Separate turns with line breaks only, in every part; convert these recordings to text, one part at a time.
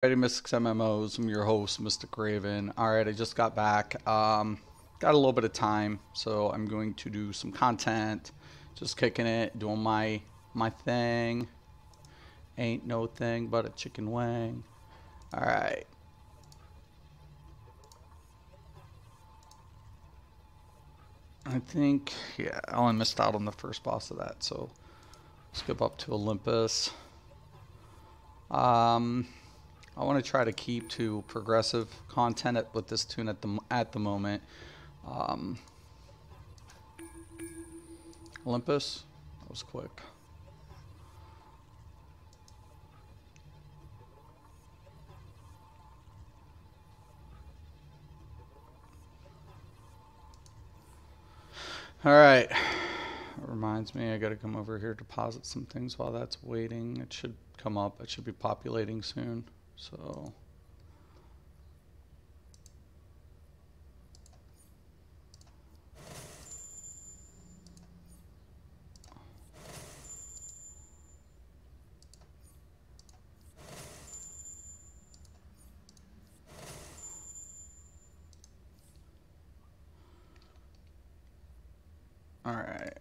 Ready, Mystics MMOs. I'm your host, Mystic Raven. Alright, I just got back. Got a little bit of time, so I'm going to do some content. Just kicking it, doing my thing. Ain't no thing but a chicken wing. Alright. I think, yeah, I only missed out on the first boss of that, so skip up to Olympus. I want to try to keep to progressive content with this tune at the moment. Olympus, that was quick. All right. That reminds me, I got to come over here, deposit some things while that's waiting. It should come up. It should be populating soon. So. All right.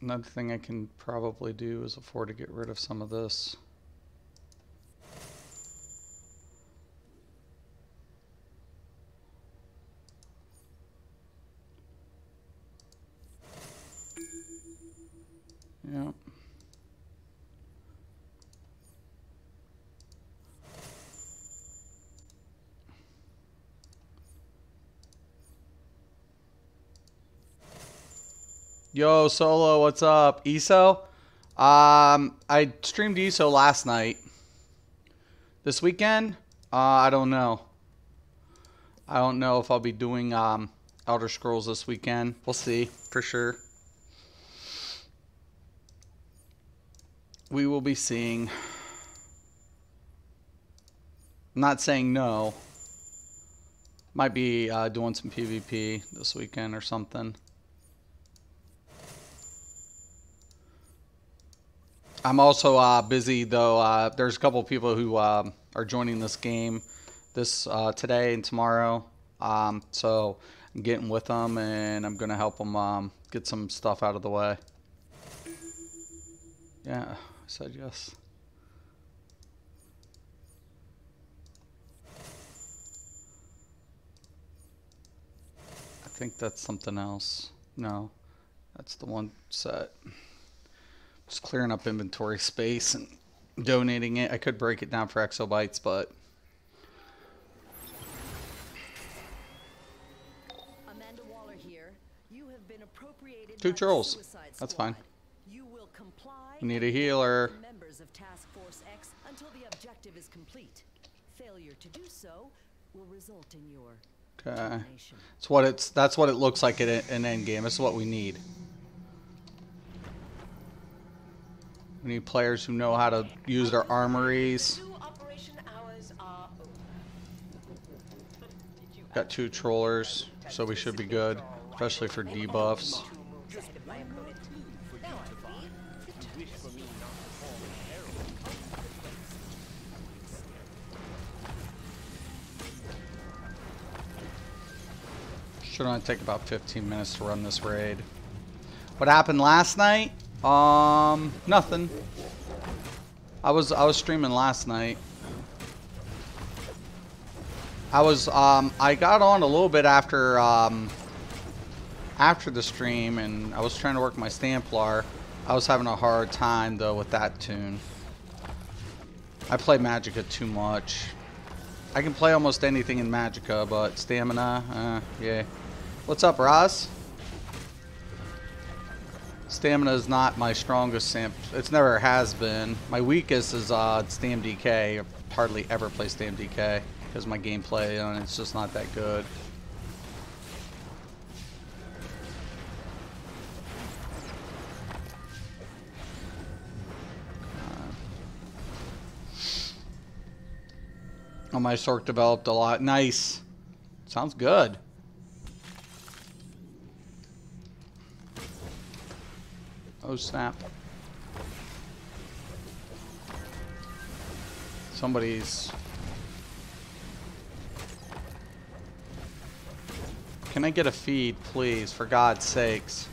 Another thing I can probably do is afford to get rid of some of this. Yep. Yo, Solo, what's up? ESO? I streamed ESO last night. This weekend? I don't know. I don't know if I'll be doing Elder Scrolls this weekend. We'll see, for sure. We will be seeing. I'm not saying no. Might be doing some PvP this weekend or something. I'm also busy though. There's a couple people who are joining this game this today and tomorrow. So I'm getting with them and I'm gonna help them get some stuff out of the way. Yeah, I said yes. I think that's something else. No, that's the one set. Just clearing up inventory space and donating it. I could break it down for exobytes, but
Amanda Waller here. You have been appropriated
2 trolls. That's fine.
You will comply.
We need a healer.
Members of Task Force X until the objective is complete. Failure to do so will result in your termination.
That's what it looks like in an end game. This is what we need. We need players who know how to use their armories. Got 2 trollers, so we should be good, especially for debuffs. Should only take about 15 minutes to run this raid. What happened last night? Nothing. I was streaming last night. I got on a little bit after the stream, and I was trying to work my Stamplar. I was having a hard time though with that tune. I play Magicka too much. I can play almost anything in Magicka, but stamina, yeah. What's up, Roz? Stamina is not my strongest stamp. It's never has been. My weakest is Stam DK. I hardly ever play Stam DK because my gameplay on it's just not that good. Oh, my Sork developed a lot. Nice. Sounds good. Oh snap. Somebody's Can I get a feed, please, for God's sakes?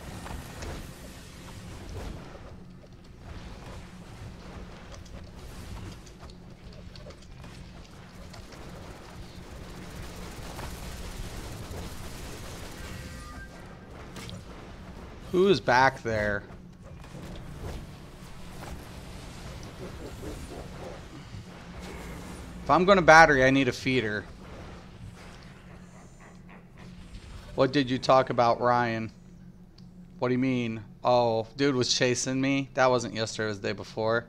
Who is back there? If I'm going to battery, I need a feeder. What did you talk about, Ryan? What do you mean? Oh, dude was chasing me? That wasn't yesterday, it was the day before.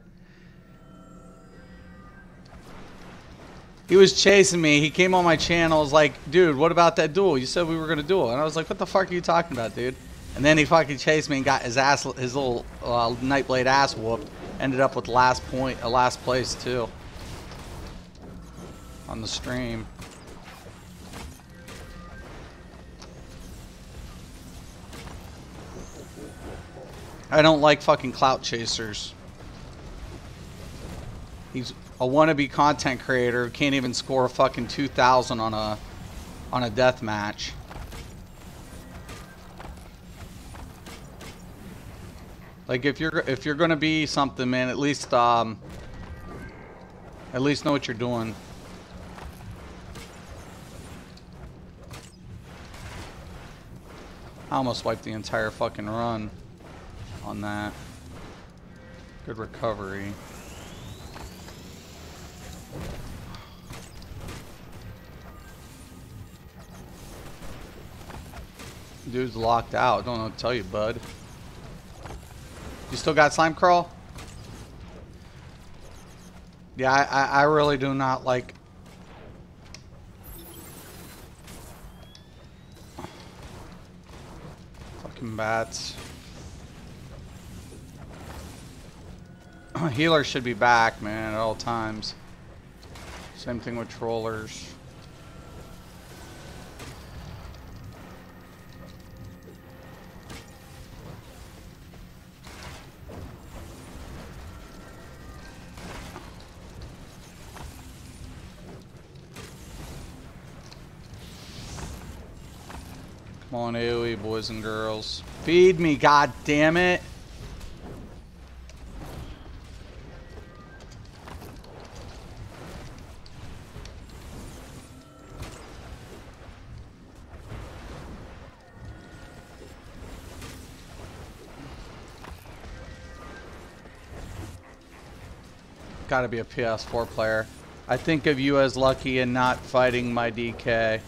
He was chasing me. He came on my channel. Was like, dude, what about that duel? You said we were going to duel. And I was like, what the fuck are you talking about, dude? And then he fucking chased me and got his ass, his little Nightblade ass whooped. Ended up with last place too. On the stream. I don't like fucking clout chasers. He's a wannabe content creator who can't even score a fucking 2,000 on a death match. Like if you're gonna be something, man, at least know what you're doing. I almost wiped the entire fucking run on that. Good recovery. Dude's locked out. Don't know what to tell you, bud. You still got slime crawl? Yeah, I really do not like. Fucking bats. Healers should be back, man, at all times. Same thing with trollers. Come on, AoE, boys and girls. Feed me, god damn it. Gotta be a PS4 player. I think of you as lucky in not fighting my DK.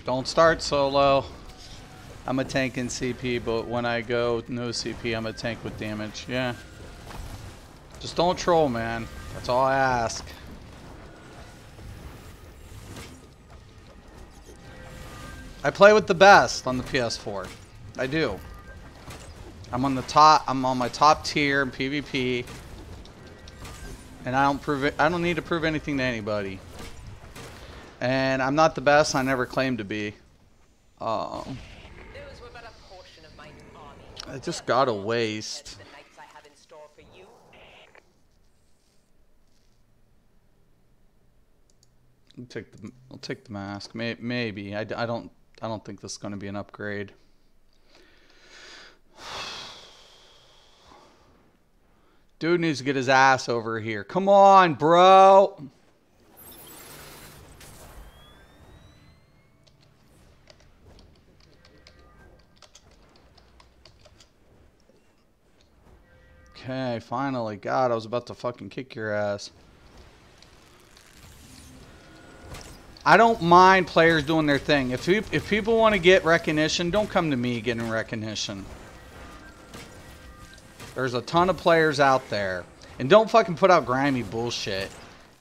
Don't start solo. I'm a tank in CP, but when I go no CP, I'm a tank with damage. Yeah. Just don't troll, man. That's all I ask. I play with the best on the PS4. I do. I'm on my top tier in PvP. And I don't need to prove anything to anybody. And I'm not the best. I never claimed to be. I just got a waste. I'll take the mask. Maybe. I don't think this is going to be an upgrade. Dude needs to get his ass over here. Come on, bro. Okay, finally. God, I was about to fucking kick your ass. I don't mind players doing their thing. If people want to get recognition, don't come to me getting recognition. There's a ton of players out there. And don't fucking put out grimy bullshit.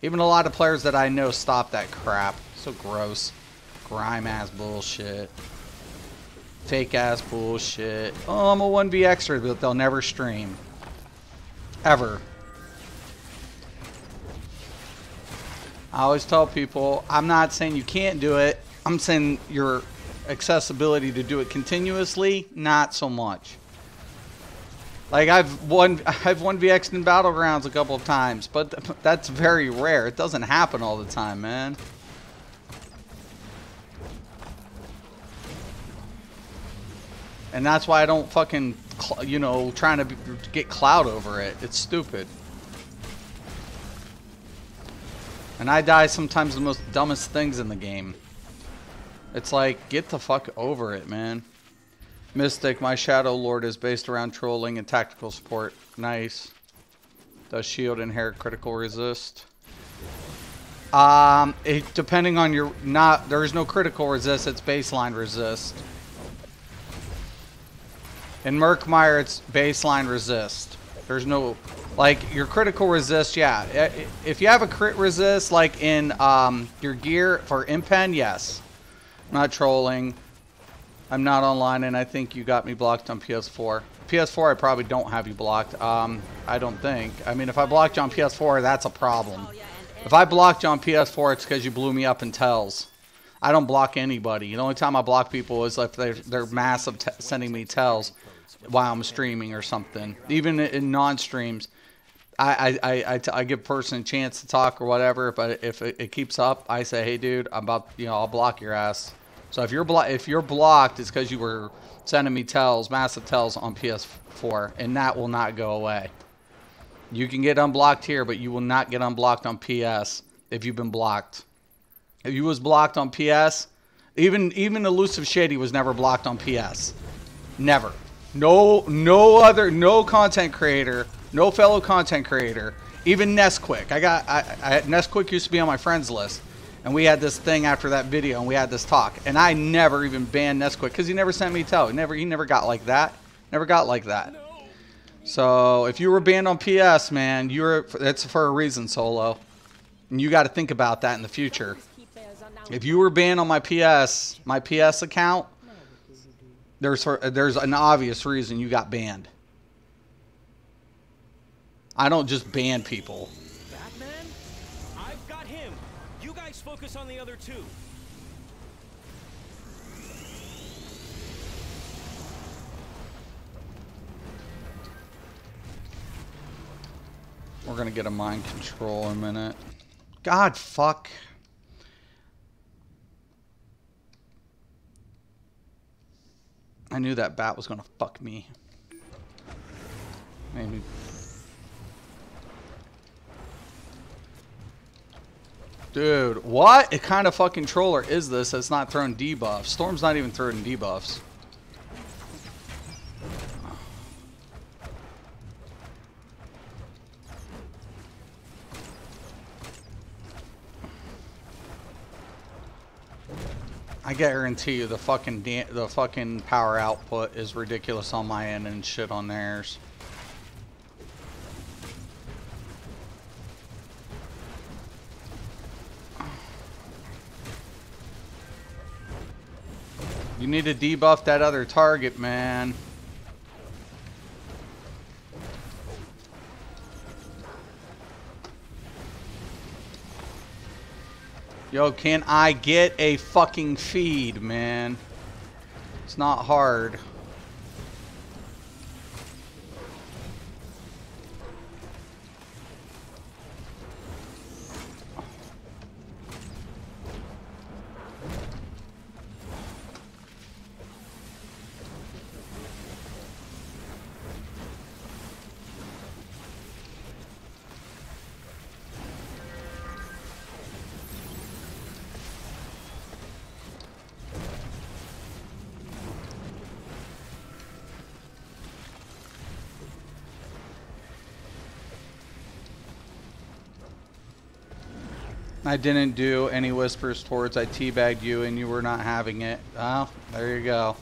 Even a lot of players that I know stop that crap. So gross. Grime ass bullshit. Fake ass bullshit. Oh, I'm a 1v extra, but they'll never stream. Ever. I always tell people, I'm not saying you can't do it. I'm saying your accessibility to do it continuously, not so much. Like I've 1vx'd in Battlegrounds a couple of times, but that's very rare. It doesn't happen all the time, man. And that's why I don't fucking, you know, trying to get clout over it. It's stupid. And I die sometimes the most dumbest things in the game. It's like, get the fuck over it, man. Mystic, my Shadow Lord is based around trolling and tactical support. Nice. Does shield inherit critical resist? Depending on your, there's no critical resist, it's baseline resist. In Murkmire, it's baseline resist. There's no, like, your critical resist, yeah. If you have a crit resist, like in your gear for Impen, yes. I'm not trolling. I'm not online, and I think you got me blocked on PS4. PS4, I probably don't have you blocked. I don't think. I mean, if I blocked you on PS4, that's a problem. If I blocked you on PS4, it's because you blew me up in tells. I don't block anybody. The only time I block people is if they're massive sending me tells while I'm streaming or something. Even in non-streams, I give a person a chance to talk or whatever. But if it keeps up, I say, hey, dude, I'm about, you know, I'll block your ass. So if you're blocked, it's because you were sending me tells, massive tells on PS4, and that will not go away. You can get unblocked here, but you will not get unblocked on PS if you've been blocked. If you was blocked on PS, even Elusive Shady was never blocked on PS. Never. No content creator, no fellow content creator, even Nesquick. Nesquick used to be on my friends list, and we had this thing after that video, and we had this talk, and I never even banned Nesquick because he never sent me a tell. He never got like that. Never got like that. So if you were banned on PS, man, that's for a reason, Solo, and you got to think about that in the future. If you were banned on my PS account, there's an obvious reason you got banned. I don't just ban people.
Batman? I've got him. You guys focus on the other two.
We're gonna get a mind control in a minute. God, fuck. I knew that bat was gonna fuck me. Maybe. Dude, what kind of fucking troller is this that's not throwing debuffs? Storm's not even throwing debuffs. I guarantee you the fucking power output is ridiculous on my end and shit on theirs. You need to debuff that other target, man. Yo, can I get a fucking feed, man? It's not hard. I didn't do any whispers towards. I teabagged you and you were not having it. Oh, there you go.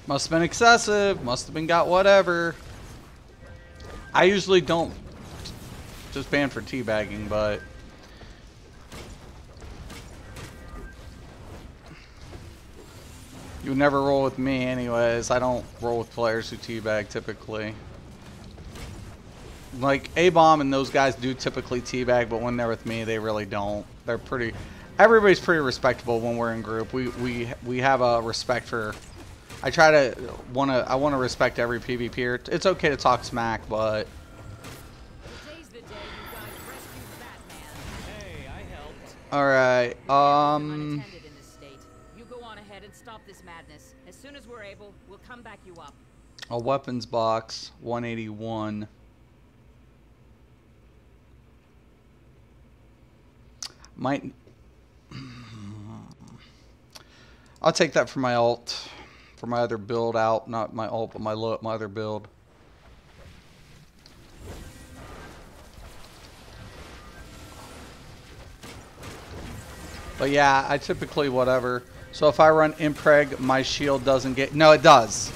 Must have been excessive. Must have been got whatever. I usually don't just ban for teabagging, but you would never roll with me anyways. I don't roll with players who teabag typically. Like, A-Bomb and those guys do typically teabag, but when they're with me, they really don't. They're pretty... Everybody's pretty respectable when we're in group. We have a respect for... I want to respect every PvPer. It's okay to talk smack, but...
Today's the day you guys rescued Batman.
Hey, I helped.
Alright,
Unattended in this state. You go on ahead
stop this madness. As soon as we're able, we'll come back you up.
A weapons box, 181. Might. I'll take that for my alt, for my other build out. Not my alt, but my other build. But yeah, I typically whatever. So if I run impreg, my shield doesn't get. No, it does.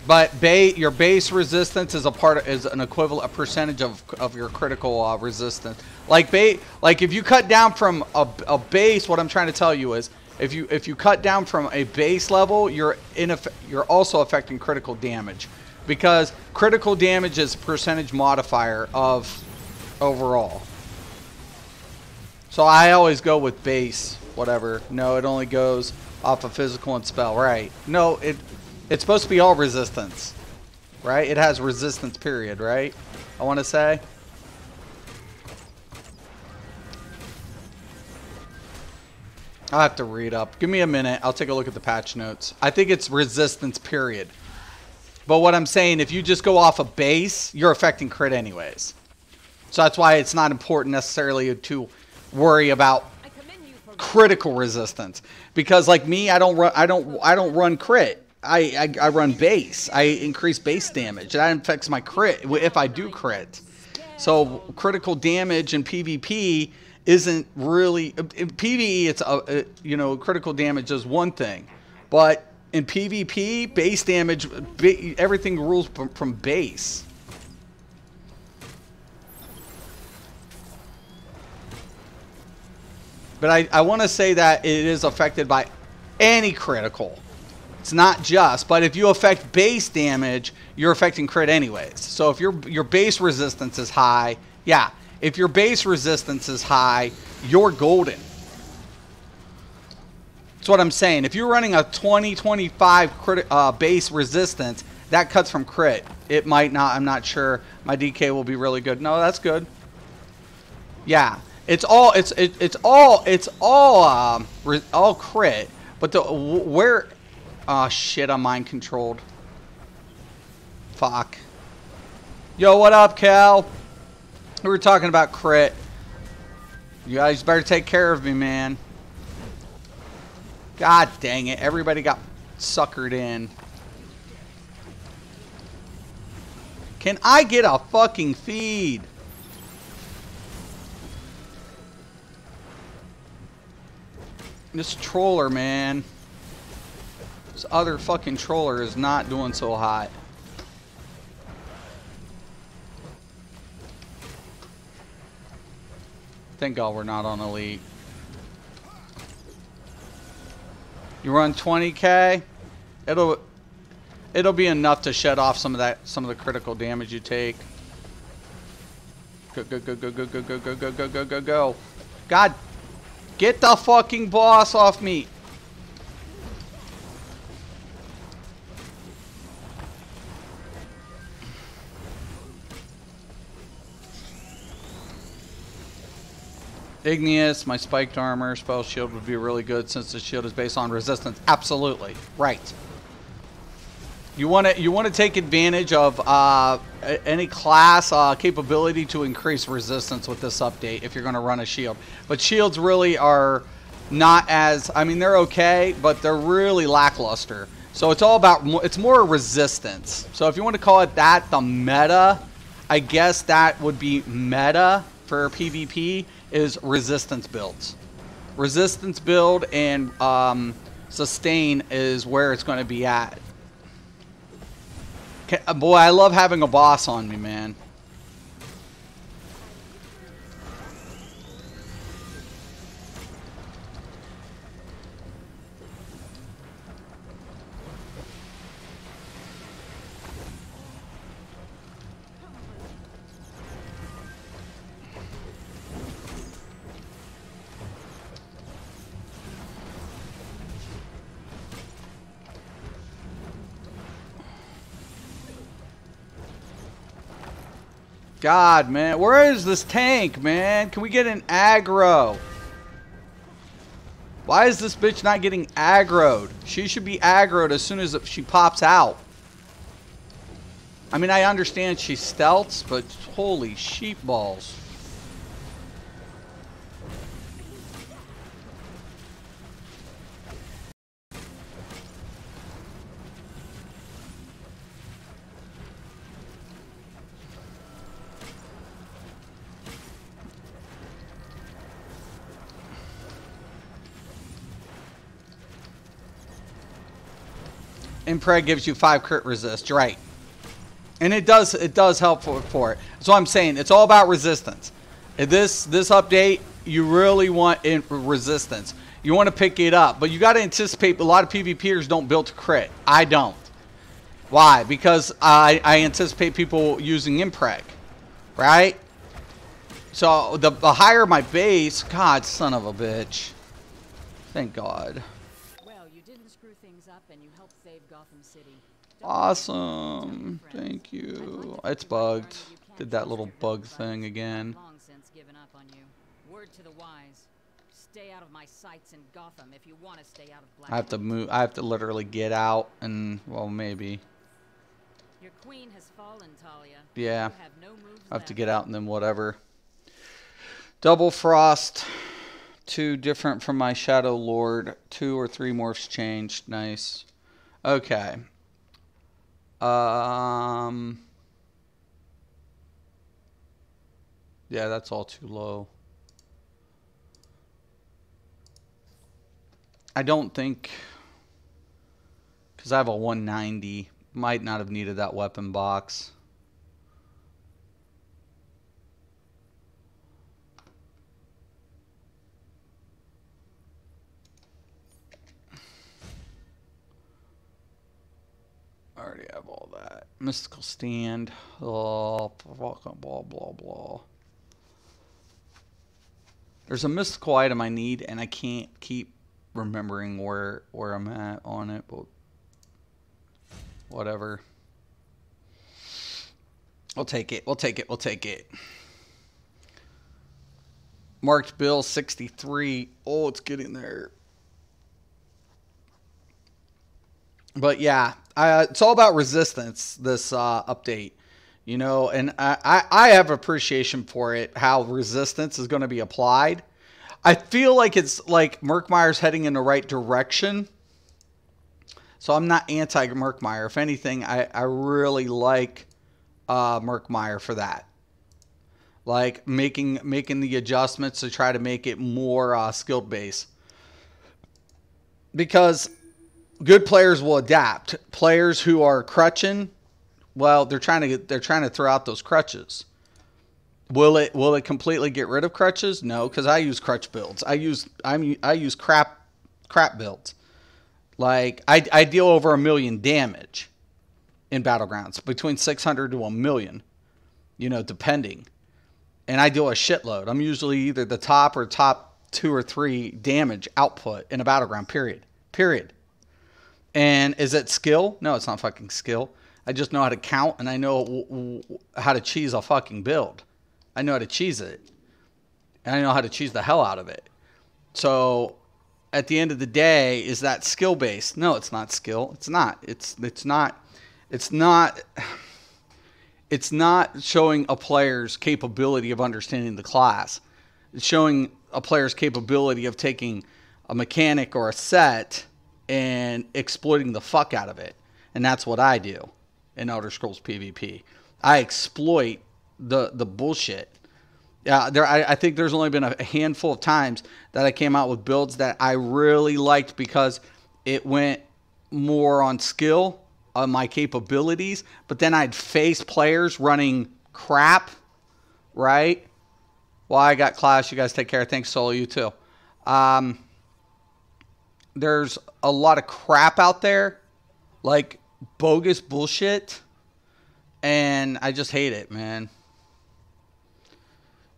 But your base resistance is an equivalent, a percentage of your critical resistance. Like if you cut down from a base, what I'm trying to tell you is, if you cut down from a base level, you're also affecting critical damage, because critical damage is a percentage modifier of overall. So I always go with base, whatever. No, it only goes off of physical and spell, right? No, it's supposed to be all resistance, right? It has resistance, period, right? I want to say. I'll have to read up. Give me a minute. I'll take a look at the patch notes. I think it's resistance, period. But what I'm saying, if you just go off a base, you're affecting crit anyways. So that's why it's not important necessarily to worry about critical resistance. Because like me, I don't run crit. I run base. I increase base damage. That affects my crit if I do crit. So critical damage in PvP isn't really, in PvE. It's critical damage is one thing, but in PvP, base damage, everything rules from base. But I want to say that it is affected by any critical. It's not just, but if you affect base damage, you're affecting crit anyways. So if your base resistance is high, yeah. If your base resistance is high, you're golden. That's what I'm saying. If you're running a 20-25 base resistance, that cuts from crit. It might not. I'm not sure. My DK will be really good. No, that's good. Yeah, it's all crit. But where? Oh shit! I'm mind controlled. Fuck. Yo, what up, Cal? We were talking about crit. You guys better take care of me, man. God dang it. Everybody got suckered in. Can I get a fucking feed? This troller, man. This other fucking troller is not doing so hot. Thank God we're not on elite. You run 20k, it'll be enough to shed off some of the critical damage you take. Go go go go go go go go go go go go go. God, get the fucking boss off me. Igneous, my spiked armor, spell shield would be really good since the shield is based on resistance. Absolutely, right. You want to take advantage of any class capability to increase resistance with this update if you're going to run a shield. But shields really are not as, I mean, they're okay, but they're really lackluster. So it's all about, it's more resistance. So if you want to call it that, the meta, I guess that would be meta for PvP. Is resistance builds. Resistance build and sustain is where it's going to be at. Boy, I love having a boss on me, man. God, man. Where is this tank, man? Can we get an aggro? Why is this bitch not getting aggroed? She should be aggroed as soon as she pops out. I mean, I understand she stealths, but holy sheep balls. Impreg gives you 5 crit resist, you're right. And it does help for it. That's what I'm saying. It's all about resistance. This update, you really want resistance. You want to pick it up, but you got to anticipate. A lot of PvPers don't build to crit. I don't. Why? Because I anticipate people using Impreg, right? So the higher my base, God, son of a bitch. Thank God.
Well, you didn't screw things up, and you helped save Gotham City.
Awesome. Thank you. It's bugged. Did that little bug thing again.
Long since given up on you. Word to the wise. Stay out of my sights in Gotham if you want to stay out of Black.
I have to move. I have to literally get out and, well, maybe.
Your queen has fallen, Talia.
Yeah.
You have no moves
I have to
left.
get out and then whatever. Double Frost. 2 different from my Shadow Lord. 2 or 3 morphs changed. Nice. Okay. Yeah, that's all too low. I don't think, because I have a 190, might not have needed that weapon box. I already have all that. Mystical Stand. Oh, blah, blah, blah, blah. There's a mystical item I need, and I can't keep remembering where I'm at on it, but whatever. We'll take it. We'll take it. We'll take it. Marked bill 63. Oh, it's getting there. But yeah, it's all about resistance, this update. You know, and I have appreciation for it, how resistance is going to be applied. I feel like it's like Murkmire's heading in the right direction. So I'm not anti-Murkmire. If anything, I really like Murkmire for that. Like making the adjustments to try to make it more skilled base. Because good players will adapt. Players who are crutching, well, they're trying to throw out those crutches. Will it completely get rid of crutches? No, because I use crutch builds. I use crap builds. Like I deal over 1 million damage in Battlegrounds, between 600 to 1 million, you know, depending. And I deal a shitload. I'm usually either the top 2 or 3 damage output in a Battleground. Period. And is it skill? No, it's not fucking skill. I just know how to count, and I know how to cheese a fucking build. I know how to cheese it. And I know how to cheese the hell out of it. So, at the end of the day, is that skill-based? No, it's not skill. It's not. It's not showing a player's capability of understanding the class. It's showing a player's capability of taking a mechanic or a set and exploiting the fuck out of it. And that's what I do in Elder Scrolls PvP. I exploit the bullshit. Yeah, I think there's only been a handful of times that I came out with builds that I really liked because it went more on skill, on my capabilities, but then I'd face players running crap, right? Well, I got Clash. You guys take care. Thanks, Solo. You too. There's a lot of crap out there, like bogus bullshit, and I just hate it, man.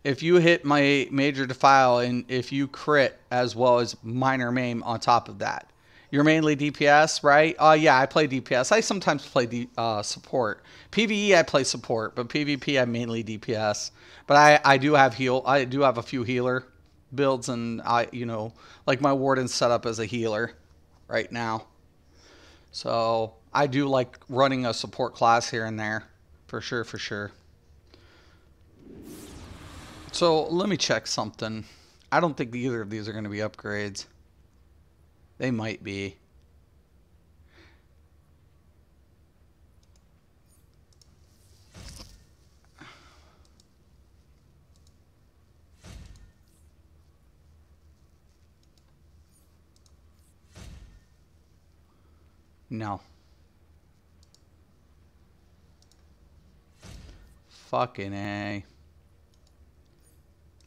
If you hit my major defile and if you crit as well as minor maim on top of that, you're mainly DPS, right? Yeah, I play DPS. I sometimes play support. PvE, I play support, but PvP, I'm mainly DPS. But I do have heal. I do have a few healer builds, and you know, like my warden's set up as a healer right now. So I do like running a support class here and there, for sure, for sure. So let me check something. I don't think either of these are going to be upgrades. They might be. No. Fucking A.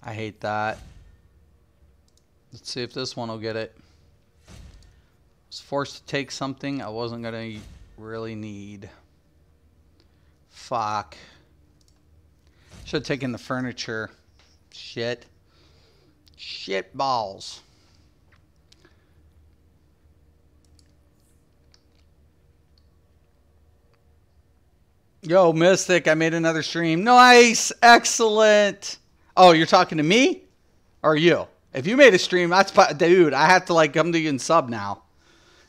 I hate that. Let's see if this one will get it. I was forced to take something I wasn't going to really need. Fuck. Should have taken the furniture. Shit. Shit balls. Yo, Mystic, I made another stream. Nice. Excellent. Oh, you're talking to me? Or you? If you made a stream, that's... Dude, I have to, like, come to you and sub now.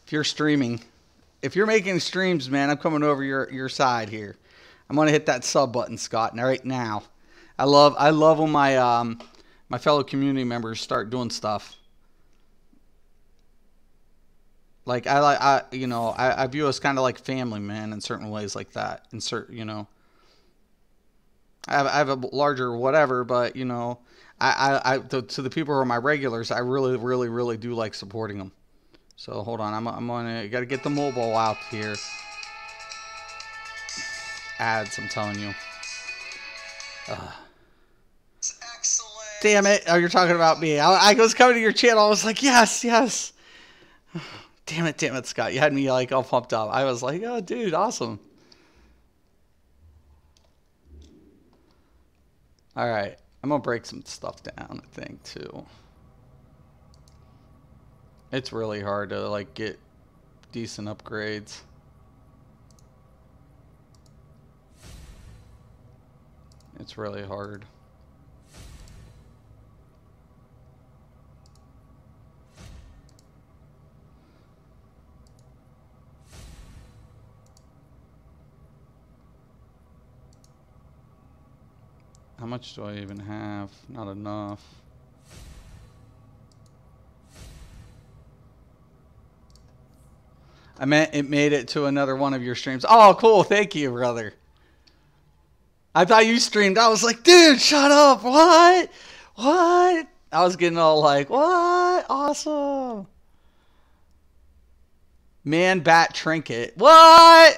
If you're streaming. If you're making streams, man, I'm coming over your side here. I'm going to hit that sub button, Scott, right now. I love when my my fellow community members start doing stuff. Like I view us kind of like family, man, in certain ways like that. You know, I have a larger whatever, but you know, to the people who are my regulars, I really do like supporting them. So hold on, I'm gonna gotta get the mobile out here. Ads, I'm telling you. Excellent. Damn it! Oh, you're talking about me. I was coming to your channel. I was like, yes. Damn it, Scott. You had me like all pumped up. I was like, oh, dude, awesome. All right. I'm going to break some stuff down, I think, too. It's really hard to, like, get decent upgrades. It's really hard. How much do I even have? Not enough. I meant it made it to another one of your streams. Oh, cool. Thank you, brother. I thought you streamed. I was like, dude, shut up. What? What? I was getting all like, what? Awesome. Man bat trinket. What?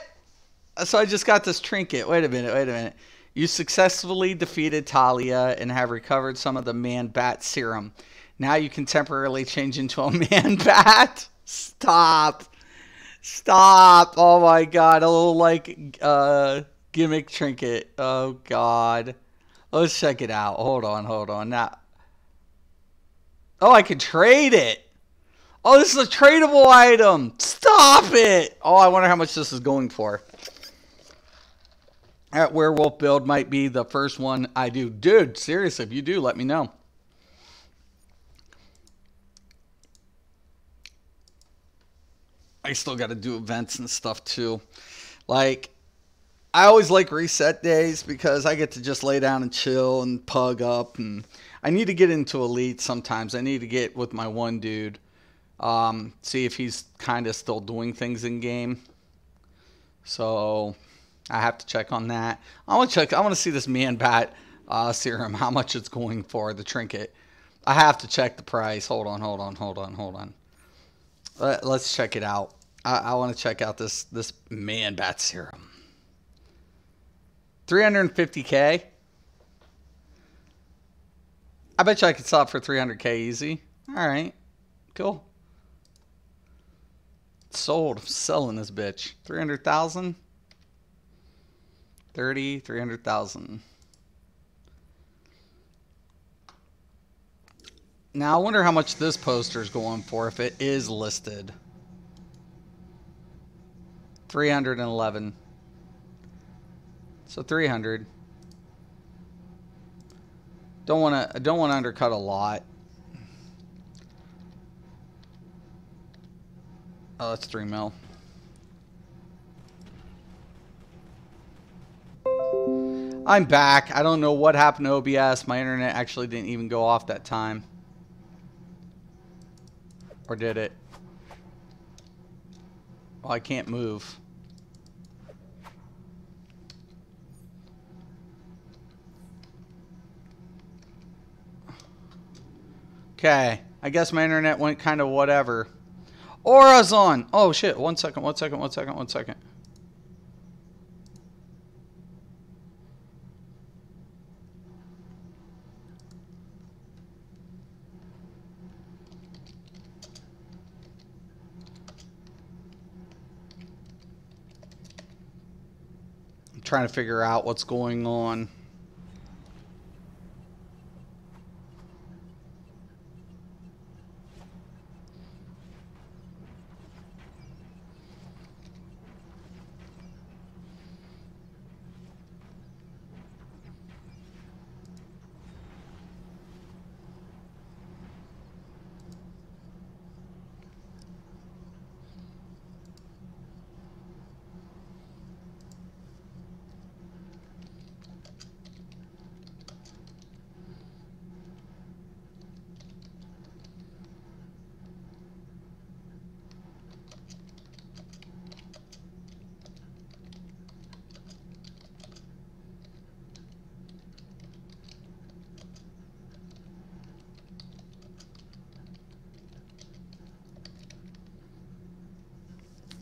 So I just got this trinket. Wait a minute. You successfully defeated Talia and have recovered some of the man bat serum. Now you can temporarily change into a man bat. Stop. Oh my god. A little like gimmick trinket. Oh god. Let's check it out. Hold on. Now. Oh, I can trade it. Oh, this is a tradable item. Stop it. Oh, I wonder how much this is going for. That werewolf build might be the first one I do. Dude, seriously, if you do, let me know. I still got to do events and stuff too. Like, I always like reset days because I get to just lay down and chill and pug up. And I need to get into Elite sometimes. I need to get with my one dude. See if he's kind of still doing things in game. So I have to check on that. I want to see this man bat serum, how much it's going for, the trinket. I have to check the price. Hold on. Let's check it out. I want to check out this man bat serum. 350K. I bet you I could sell it for 300K easy. All right, cool. It's sold. I'm selling this bitch. 300,000. 300,000. Now I wonder how much this poster is going for if it is listed. 311. So 300. Don't want to undercut a lot. Oh, that's 3 mil. I'm back. I don't know what happened to OBS. My internet actually didn't even go off that time. Or did it? Well, I can't move. Okay. I guess my internet went kind of whatever. Aura's on. Oh, shit. 1 second, 1 second, 1 second, 1 second. I'm trying to figure out what's going on.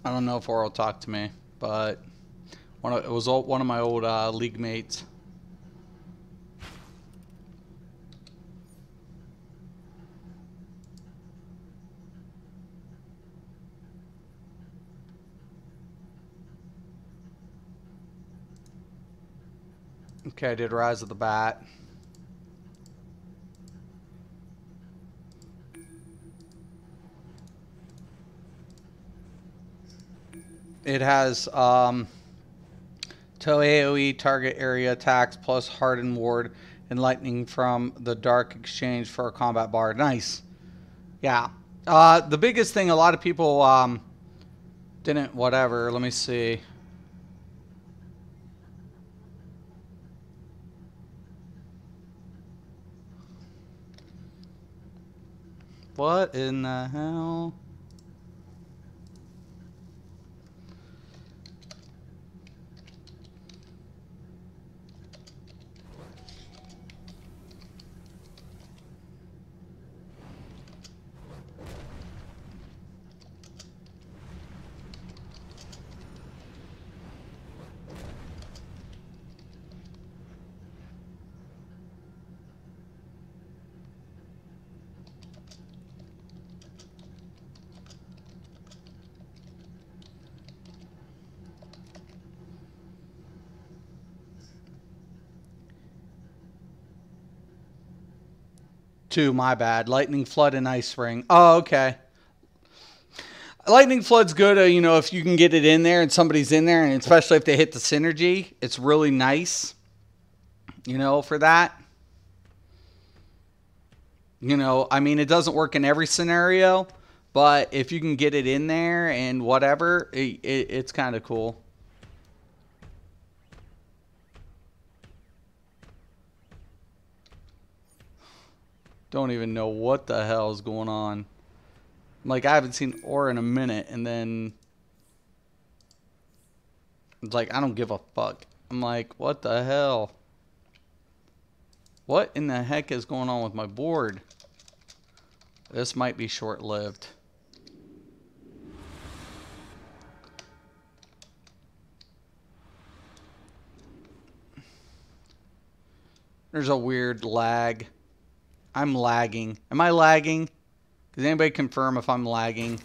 I don't know if Aura will talk to me, but it was one of my old league mates. Okay, I did Rise of the Bat. It has to AoE target area attacks plus hardened ward and lightning from the dark exchange for a combat bar. Nice. Yeah. The biggest thing a lot of people didn't whatever. Let me see. What in the hell? My bad. Lightning Flood and Ice Ring. Oh, okay. Lightning Flood's good, you know, if you can get it in there and somebody's in there, and especially if they hit the synergy, it's really nice, you know, for that. You know, I mean, it doesn't work in every scenario, but if you can get it in there and whatever, it's kind of cool. Don't even know what the hell is going on. Like, I haven't seen Aura in a minute, and then it's like, I don't give a fuck. I'm like, what the hell? What in the heck is going on with my board? This might be short-lived. There's a weird lag. I'm lagging. Am I lagging? Does anybody confirm if I'm lagging?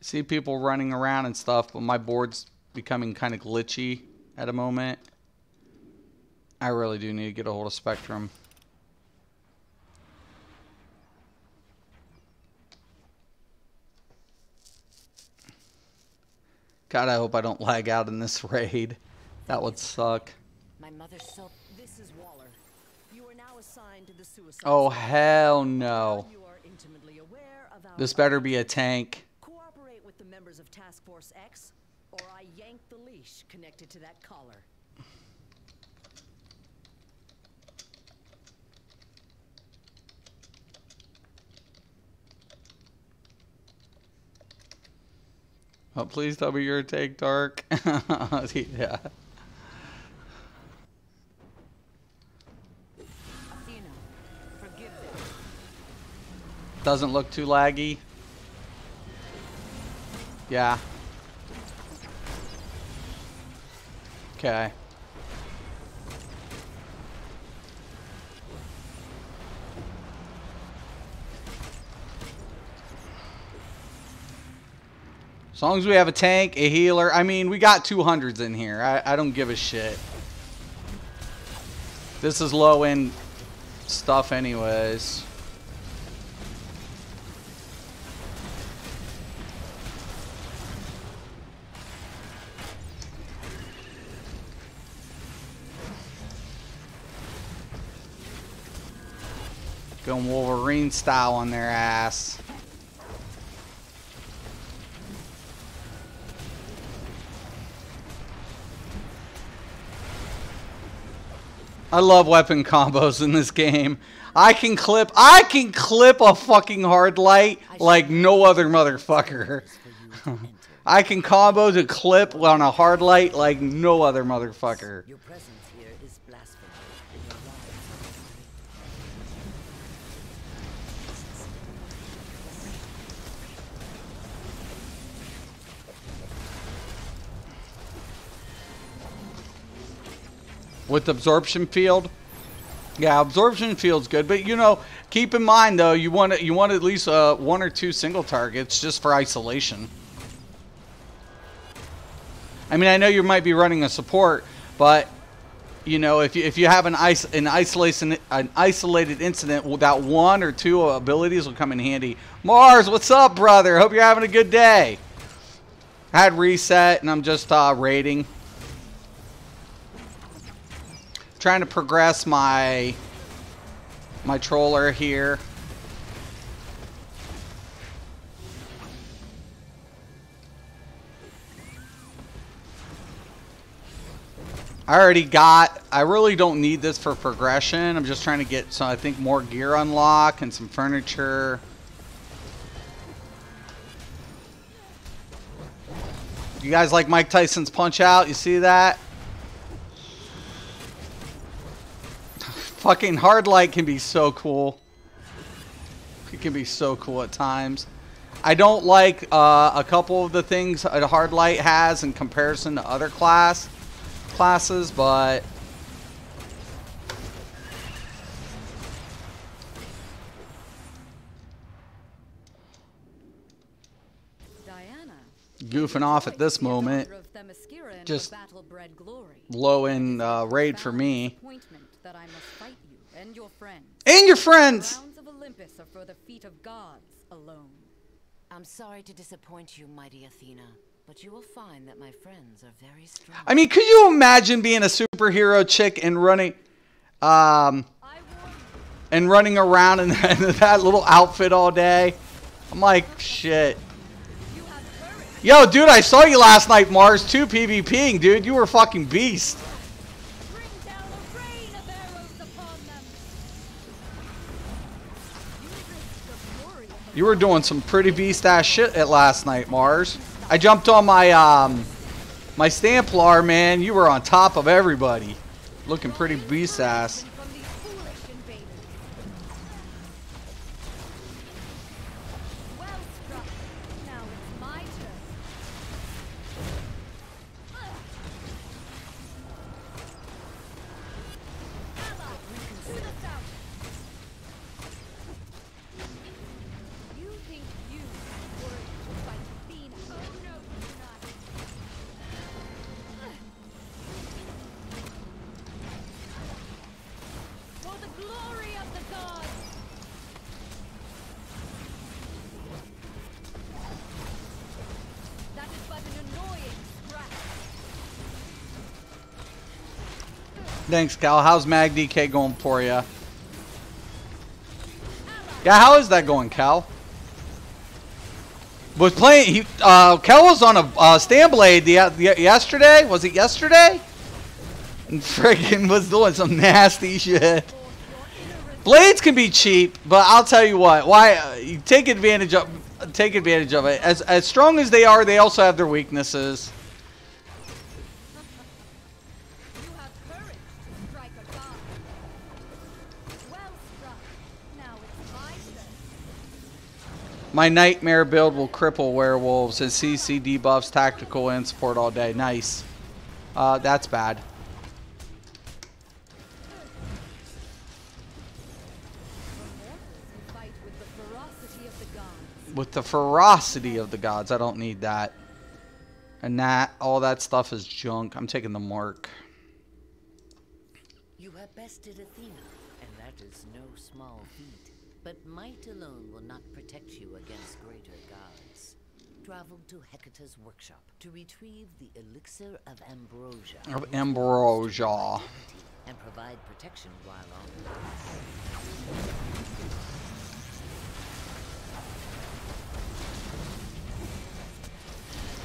See people running around and stuff, but my board's becoming kind of glitchy at a moment. I really do need to get a hold of Spectrum. God, I hope I don't lag out in this raid. That would suck.
My mother's so... This is Waller. You are now assigned to the suicide.
Oh, hell no.
You are intimately aware of our
This better be a tank.
Cooperate with the members of Task Force X, or I yank the leash connected to that collar.
Oh, please tell me you're a tank, Dark. Yeah.
Athena, forgive them.
Doesn't look too laggy. Yeah. Okay. As long as we have a tank, a healer. I mean, we got 200s in here. I don't give a shit. This is low-end stuff anyways. Going Wolverine style on their ass. I love weapon combos in this game. I can clip a fucking hard light like no other motherfucker. I can combo to clip on a hard light like no other motherfucker.
Your presence here is blasphemy.
With absorption field, yeah, absorption field's good, but you know, keep in mind though, you want at least 1 or 2 single targets just for isolation. I mean, I know you might be running a support, but you know, if you have an isolated incident, that 1 or 2 abilities will come in handy. Mars, what's up, brother? Hope you're having a good day. I had reset and I'm just raiding. Trying to progress my troller here. I really don't need this for progression. I'm just trying to get some, I think, more gear unlock and some furniture. You guys like Mike Tyson's Punch Out? You see that? Fucking hard light can be so cool. It can be so cool at times. I don't like a couple of the things a hard light has in comparison to other classes, but
Diana,
goofing off at this moment. Just low in raid for me.
That I must fight you and your friends.
And your friends!
The grounds of Olympus are for the feet of gods alone.
I'm sorry to disappoint you, mighty Athena, but you will find that my friends are very strong.
I mean, could you imagine being a superhero chick and running around in that little outfit all day? I'm like, shit. Yo, dude, I saw you last night, Mars, 2 PvPing, dude. You were a fucking beast. You were doing some pretty beast-ass shit at last night, Mars. I jumped on my my Stamplar, man. You were on top of everybody. Looking pretty beast-ass. Thanks, Cal. How's Mag DK going for you? Yeah, how is that going, Cal? Was playing. Cal was on a Stanblade yesterday. Was it yesterday? And friggin' was doing some nasty shit. Blades can be cheap, but I'll tell you what. Why you take advantage of it. As strong as they are, they also have their weaknesses.
You have courage to strike a god. Well struck. Now it's my turn.
My nightmare build will cripple werewolves and CC debuffs, tactical, and support all day. Nice. That's bad. With the ferocity of the gods. I don't need that. And all that stuff is junk. I'm taking the mark.
You have bested Athena, and that is no small feat. But might alone will not protect you against greater gods. Travel to Hecate's workshop to retrieve the elixir of ambrosia. And provide protection while on the path.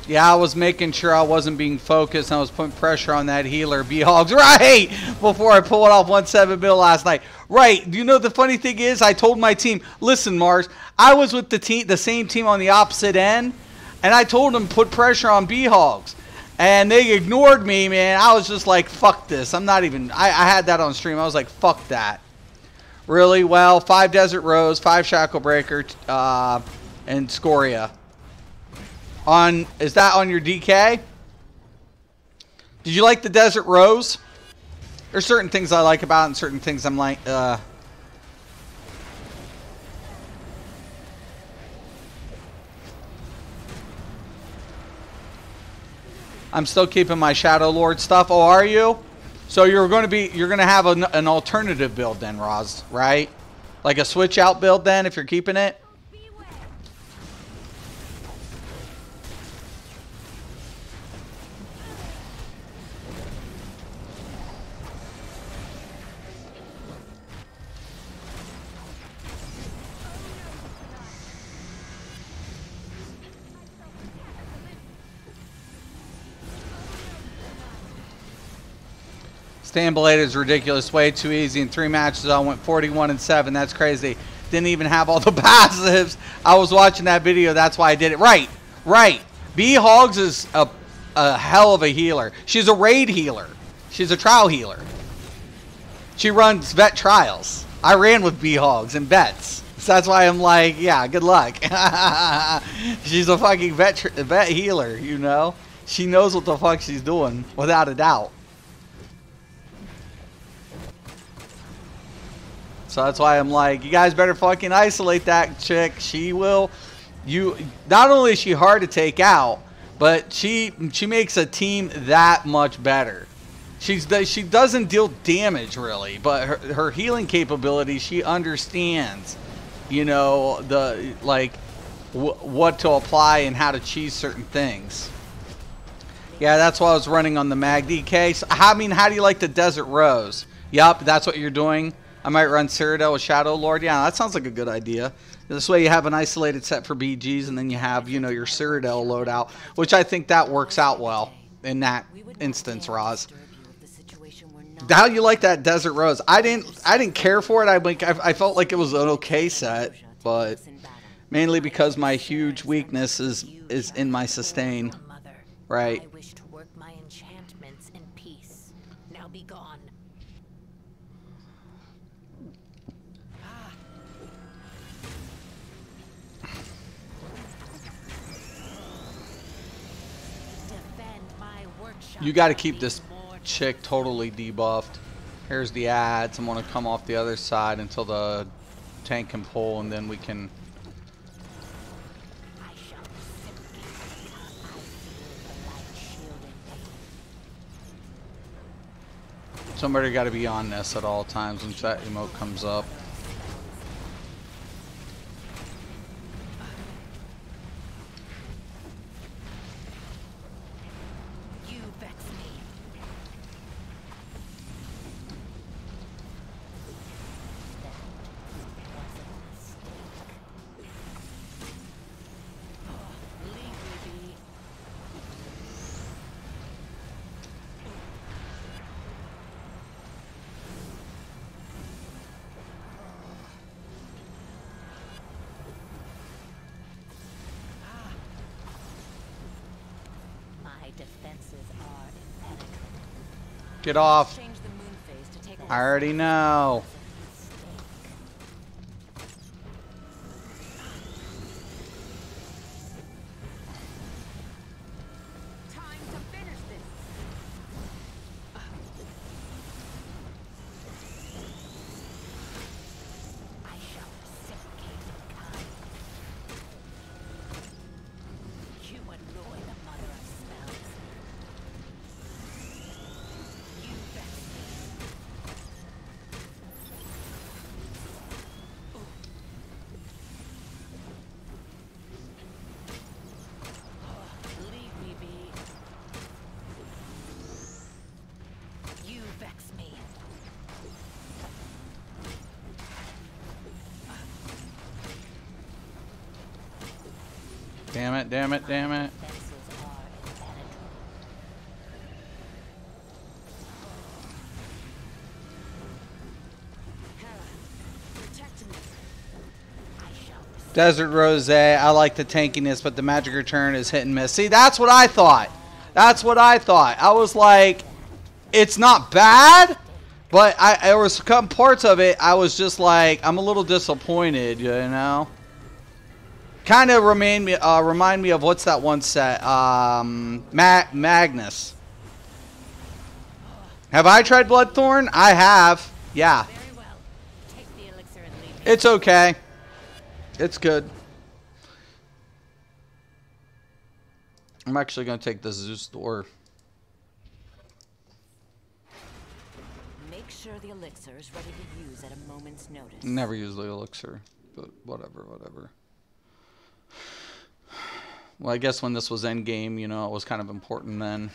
Yeah, I was making sure I wasn't being focused. And I was putting pressure on that healer, B-Hogs, right, before I pulled off 1-7 bill last night. Right, you know the funny thing is, I told my team, listen, Mars, I was with the same team on the opposite end, and I told them put pressure on B-Hogs. And they ignored me, man. I was just like, fuck this. I'm not even, I had that on stream. I was like, fuck that. Really? Well, 5 Desert Rose, 5 Shackle Breaker, and Scoria. Is that on your DK? Did you like the Desert Rose? There's certain things I like about it and certain things I'm like, I'm still keeping my Shadow Lord stuff. Oh, are you? So you're going to have an alternative build then, Roz, right? Like a switch out build then if you're keeping it? Stanblade is ridiculous. Way too easy. In 3 matches, I went 41-7. That's crazy. Didn't even have all the passives. I was watching that video. That's why I did it. Right. Right. B-Hogs is a hell of a healer. She's a raid healer. She's a trial healer. She runs vet trials. I ran with B-Hogs and vets. So that's why I'm like, yeah, good luck. She's a fucking vet healer, you know? She knows what the fuck she's doing, without a doubt. So that's why I'm like, you guys better fucking isolate that chick. She will, not only is she hard to take out, but she makes a team that much better. She doesn't deal damage really, but her healing capability, she understands, you know, what to apply and how to cheese certain things. Yeah, that's why I was running on the Mag DK. So, I mean, how do you like the Desert Rose? Yup, that's what you're doing. I might run Cyrodiil with Shadow Lord. Yeah, that sounds like a good idea. This way you have an isolated set for BGs, and then you have, you know, your Cyrodiil loadout, which I think that works out well in that instance, Roz. How you like that Desert Rose? I didn't care for it. I felt like it was an okay set, but mainly because my huge weakness is in my sustain. Right.
I wish to work my enchantments in peace. Now be gone.
You got to keep this chick totally debuffed. Here's the ads. I'm going to come off the other side until the tank can pull, and then we can... Somebody got to be on this at all times when that emote comes up.
defenses are impenetrable.
Get off.
Change the moon phase to take
I already know.
Time to finish this.
I shall reciprocate in kind. You annoy the mother of spells. You vex me. Leave me be. You vex me.
Damn it, damn it, damn it.
Defenses are impenetrable.
Protect me.
I shall receive.
Desert Rose, I like the tankiness, but the magic return is hit and miss. See, that's what I thought. That's what I thought. I was like, it's not bad, but there was some parts of it I was just like, I'm a little disappointed, you know? Kind of remind me of what's that one set? Magnus. Have I tried Bloodthorn? I have. Yeah.
Very well. Take the elixir and leave me.
It's okay. It's good. I'm actually going to take the Zeus door.
Make sure the elixir is ready to use at a moment's notice.
Never use the elixir, but whatever, whatever. Well, I guess when this was endgame, you know, it was kind of important then.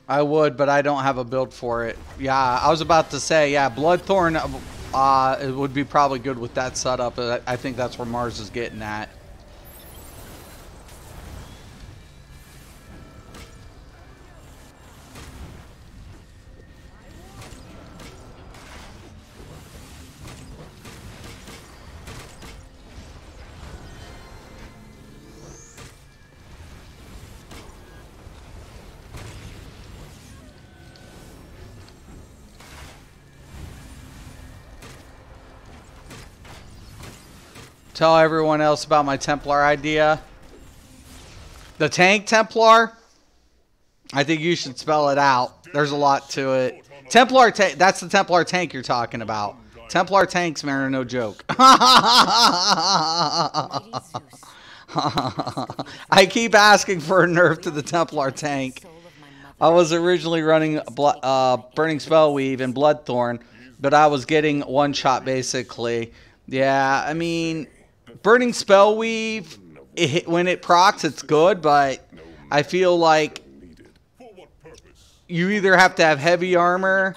I would, but I don't have a build for it. Yeah, I was about to say, yeah, Bloodthorn it would be probably good with that setup. I think that's where Mars is getting at. Tell everyone else about my Templar idea. The tank Templar? I think you should spell it out. There's a lot to it. Templar tank. That's the Templar tank you're talking about. Templar tanks, man, are no joke. I keep asking for a nerf to the Templar tank. I was originally running Burning Spellweave and Bloodthorn, but I was getting one shot basically. Yeah, I mean, Burning Spellweave, when it procs, it's good, but I feel like you either have to have heavy armor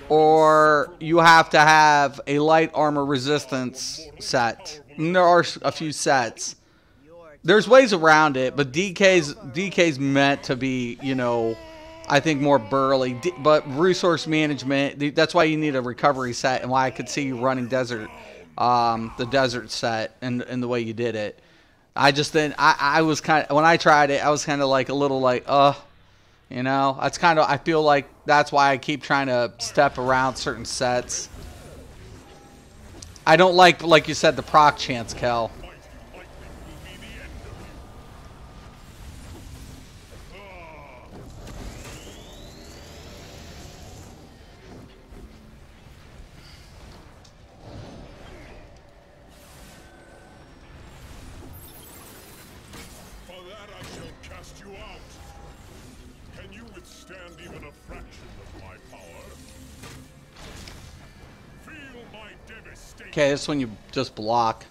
or you have to have a light armor resistance set. And there are a few sets. There's ways around it, but DK's meant to be, you know, I think more burly. But resource management, that's why you need a recovery set, and why I could see you running desert, the desert set, and the way you did it. I just didn't. I was kind of, when I tried it, I was kind of like a little like, you know. That's kind of, I feel like that's why I keep trying to step around certain sets. I don't like you said, the proc chance, Kel. Okay, this one you just block.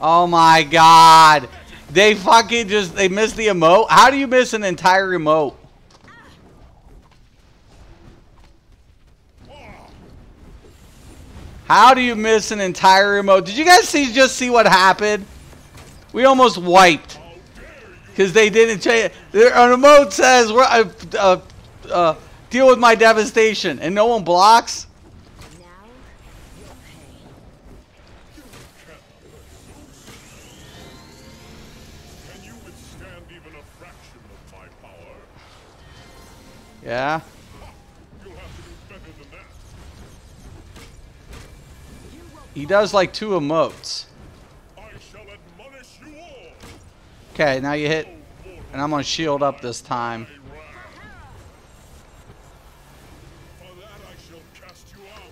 Oh my god. They fucking just, they missed the emote? How do you miss an entire emote? How do you miss an entire emote? Did you guys just see what happened? We almost wiped. Because they didn't change. An emote says, deal with my devastation. And no one blocks?
Now, you'll pay.
Can you withstand even a fraction of my power?
Yeah.
You'll have to do better than that.
He does like 2 emotes.
I shall admonish you all.
Okay, now you hit. And I'm going to shield up this time.
For that I shall cast you out.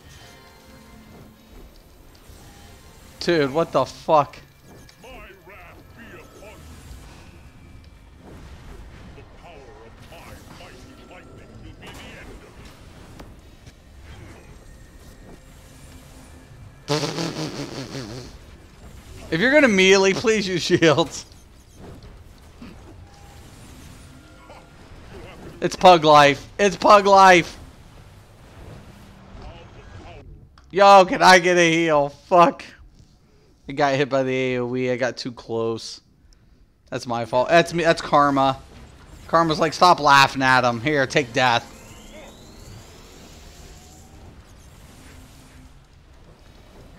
Dude, what the fuck?
My wrath be upon you. The power of my mighty lightning will be the end of it.
If you're going to melee, please use shields. It's pug life. It's pug life. Yo, can I get a heal? Fuck. I got hit by the AoE. I got too close. That's my fault. That's me. That's Karma. Karma's like, stop laughing at him. Here, take death.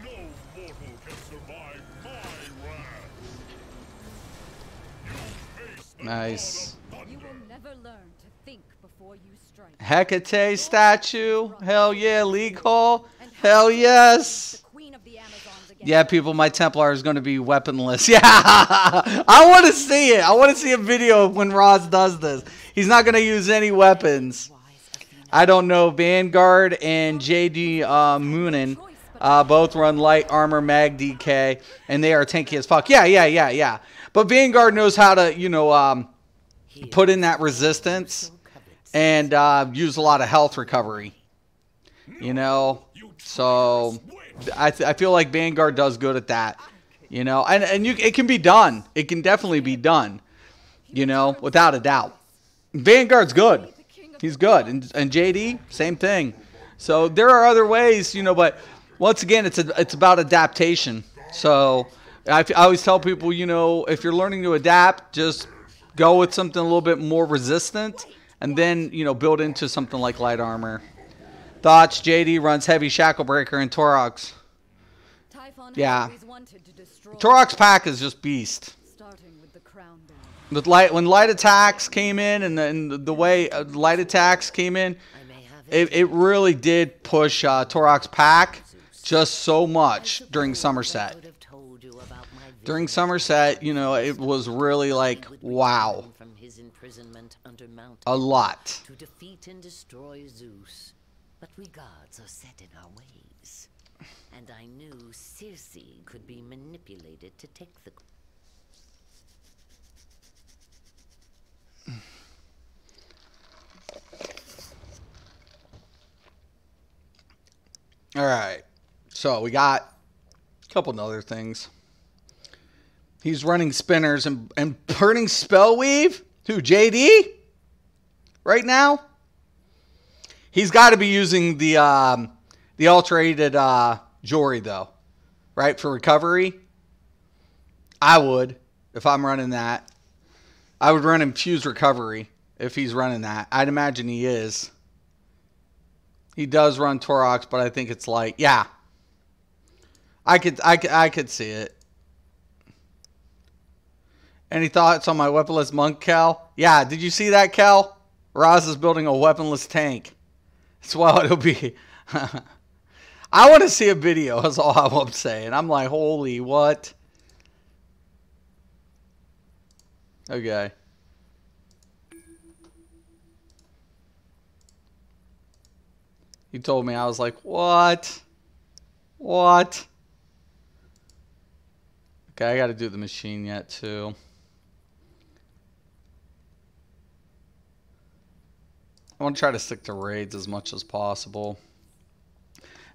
No mortal can survive my wrath. You face the
Nice.
God of
You
thunder.
will never learn to think before you strike.
Hecate statue. Hell yeah. League Hall. Hell yes.
The Queen of the Amazons again.
Yeah, people, my Templar is going to be weaponless. Yeah, I want to see it. I want to see a video of when Roz does this. He's not going to use any weapons. I don't know. Vanguard and JD Moonin both run light armor mag DK, and they are tanky as fuck. Yeah. But Vanguard knows how to, you know, put in that resistance and use a lot of health recovery. You know, so I feel like Vanguard does good at that. You know, and it can be done. It can definitely be done. You know, without a doubt. Vanguard's good. He's good. And JD, same thing. So there are other ways, you know, but once again, it's about adaptation. So I always tell people, you know, if you're learning to adapt, just go with something a little bit more resistant and then, you know, build into something like light armor. Thoughts, JD runs heavy shackle breaker and Torox.
Typhon has
Yeah.
always wanted to destroy.
Torox pack is just beast.
Starting with the crown down.
With when light attacks came in and the way light attacks came in, it really did push Torox pack just so much during Somerset. During Somerset, you know, it was really like, wow.
From his imprisonment under Mount
A lot.
to defeat and destroy Zeus. But we gods are set in our ways. And I knew Circe could be manipulated to take the...
All right. So we got a couple other things. He's running spinners and burning spell weave. Who, JD? Right now? He's got to be using the alterated jewelry though, right, for recovery. I would if I'm running that. I would run infused recovery if he's running that. I'd imagine he is. He does run Torox, but I think it's like, yeah. I could see it. Any thoughts on my weaponless monk, Cal? Yeah, did you see that, Cal? Roz is building a weaponless tank. That's what it'll be. I want to see a video, that's all I'm saying. I'm like, holy what? Okay. He told me, I was like, what? What? Okay, I got to do the machine yet, too. I want to try to stick to raids as much as possible.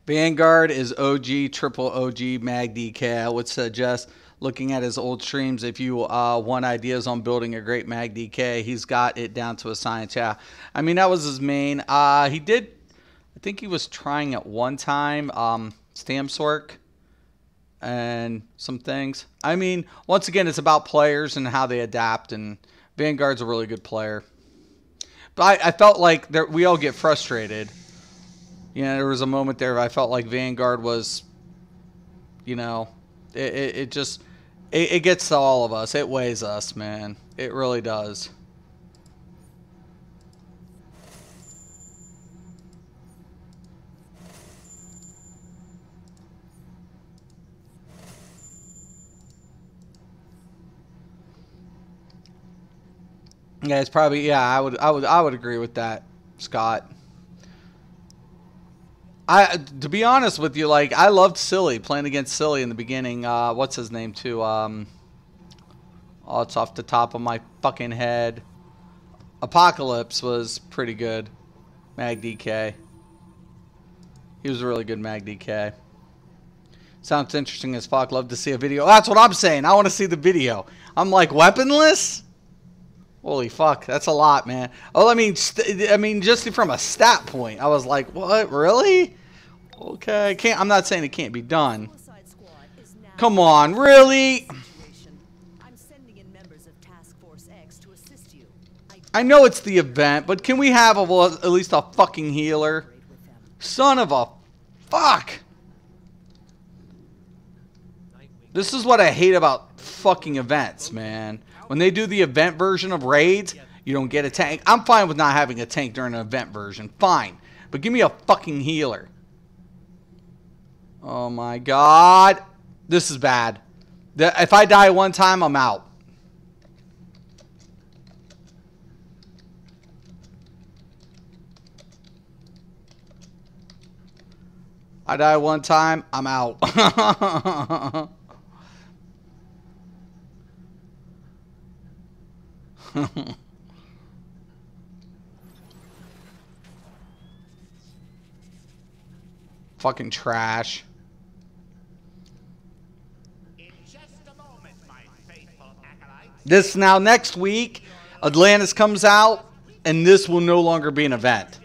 Vanguard is OG, triple OG, Mag DK. I would suggest looking at his old streams if you want ideas on building a great Mag DK. He's got it down to a science, yeah. I mean, that was his main. He did, I think he was trying at one time stamps work and some things. I mean, once again, it's about players and how they adapt, and Vanguard's a really good player. But I felt like we all get frustrated. You know, there was a moment there where I felt like Vanguard was, you know, it just, it gets to all of us. It weighs us, man. It really does. Yeah, it's probably, yeah, I would agree with that, Scott. To be honest with you, like, I loved Silly, playing against Silly in the beginning. What's his name too? Oh, it's off the top of my fucking head. Apocalypse was pretty good. Mag DK. He was a really good Mag DK. Sounds interesting as fuck. Love to see a video. That's what I'm saying. I want to see the video. I'm like, weaponless? Holy fuck, that's a lot, man. Oh, I mean, just from a stat point, I was like, what, really? Okay, I'm not saying it can't be done. Come on, really?
I'm sending in members of Task Force X to assist you.
I know it's the event, but can we have at least a fucking healer? Son of a fuck. This is what I hate about fucking events, man. When they do the event version of raids, you don't get a tank. I'm fine with not having a tank during an event version. Fine. But give me a fucking healer. Oh my god. This is bad. If I die one time, I'm out. I die one time, I'm out. Fucking trash. This now next week, Atlantis comes out, and this will no longer be an event.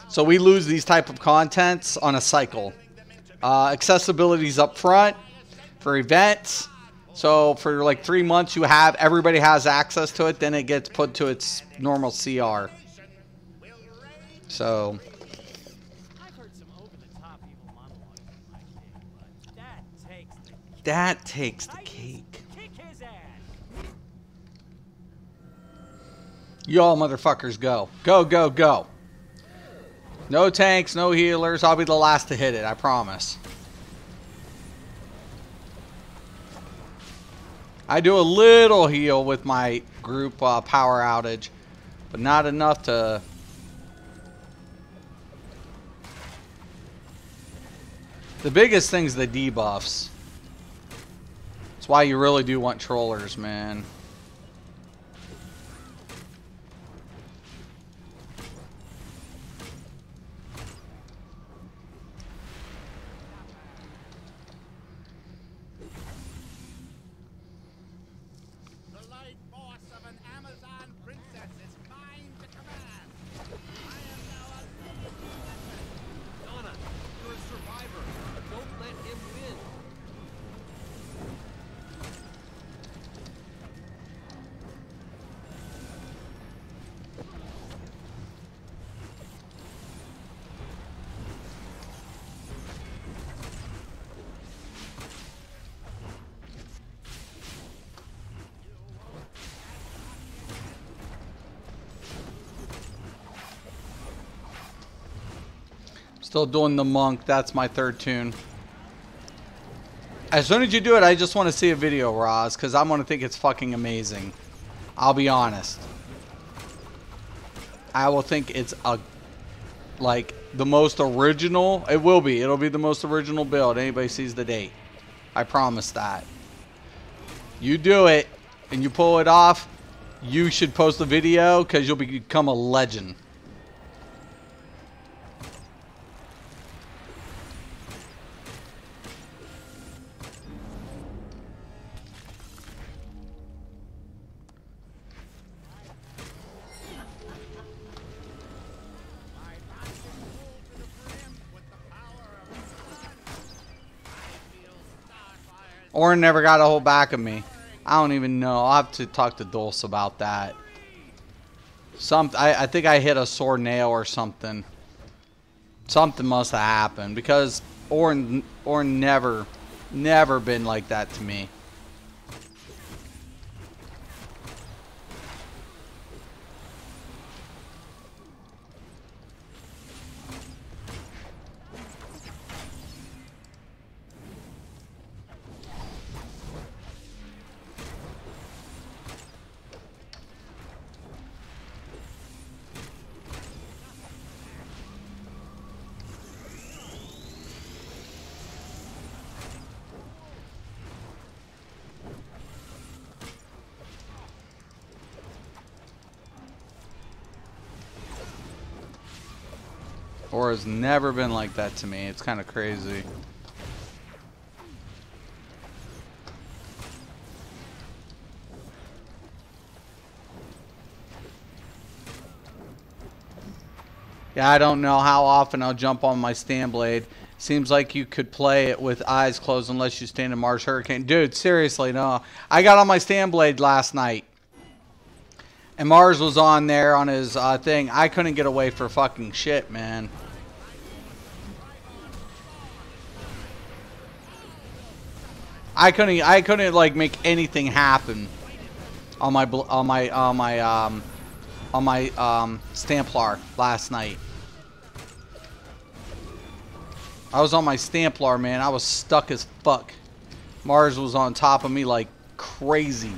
So we lose these type of contents on a cycle. Accessibility's up front for events. So for like 3 months, everybody has access to it. Then it gets put to its normal CR. So
I've heard some over-the-top evil monologues in my day, but
that takes the cake.
kick his ass.
Y'all motherfuckers go. Go, go, go. No tanks, no healers. I'll be the last to hit it, I promise. I do a little heal with my group power outage, but not enough to... The biggest thing's the debuffs. That's why you really do want trollers, man. Still doing the monk. That's my third tune. As soon as you do it, I just want to see a video, Roz, because I'm going to think it's fucking amazing. I'll be honest. I will think it's like the most original. It will be. It'll be the most original build. Anybody sees the date. I promise that. You do it and you pull it off, you should post a video because you'll become a legend. Orin never got a hold back of me. I don't even know. I'll have to talk to Dulce about that. I think I hit a sore nail or something. Something must have happened because Orin never been like that to me. Or has never been like that to me. It's kind of crazy. Yeah, I don't know how often I'll jump on my stand blade. Seems like you could play it with eyes closed unless you stand in Mars Hurricane. Dude, seriously, no. I got on my stand blade last night. And Mars was on there on his thing. I couldn't get away for fucking shit, man. I couldn't like make anything happen on my Stamplar last night. I was on my Stamplar, man. I was stuck as fuck. Mars was on top of me like crazy.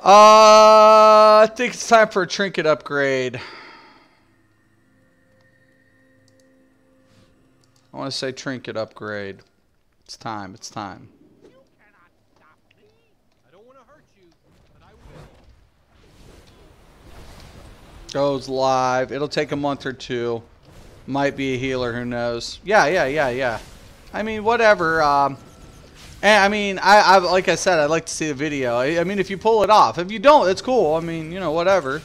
I think it's time for a trinket upgrade. I want to say trinket upgrade. It's time. It's time.
You cannot stop me. I don't want to hurt you, but I will.
Goes live. It'll take a month or two. Might be a healer. Who knows? Yeah. I mean, whatever. And I mean, I like I said, I'd like to see the video. I mean, if you pull it off. If you don't, it's cool. I mean, you know, whatever.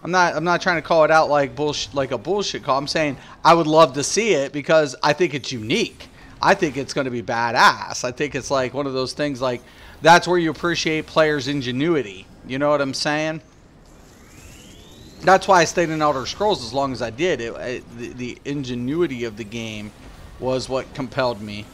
I'm not trying to call it out like bullshit, like a bullshit call. I'm saying I would love to see it because I think it's unique. I think it's going to be badass. I think it's like one of those things like that's where you appreciate players' ingenuity. You know what I'm saying? That's why I stayed in Elder Scrolls as long as I did. The ingenuity of the game was what compelled me.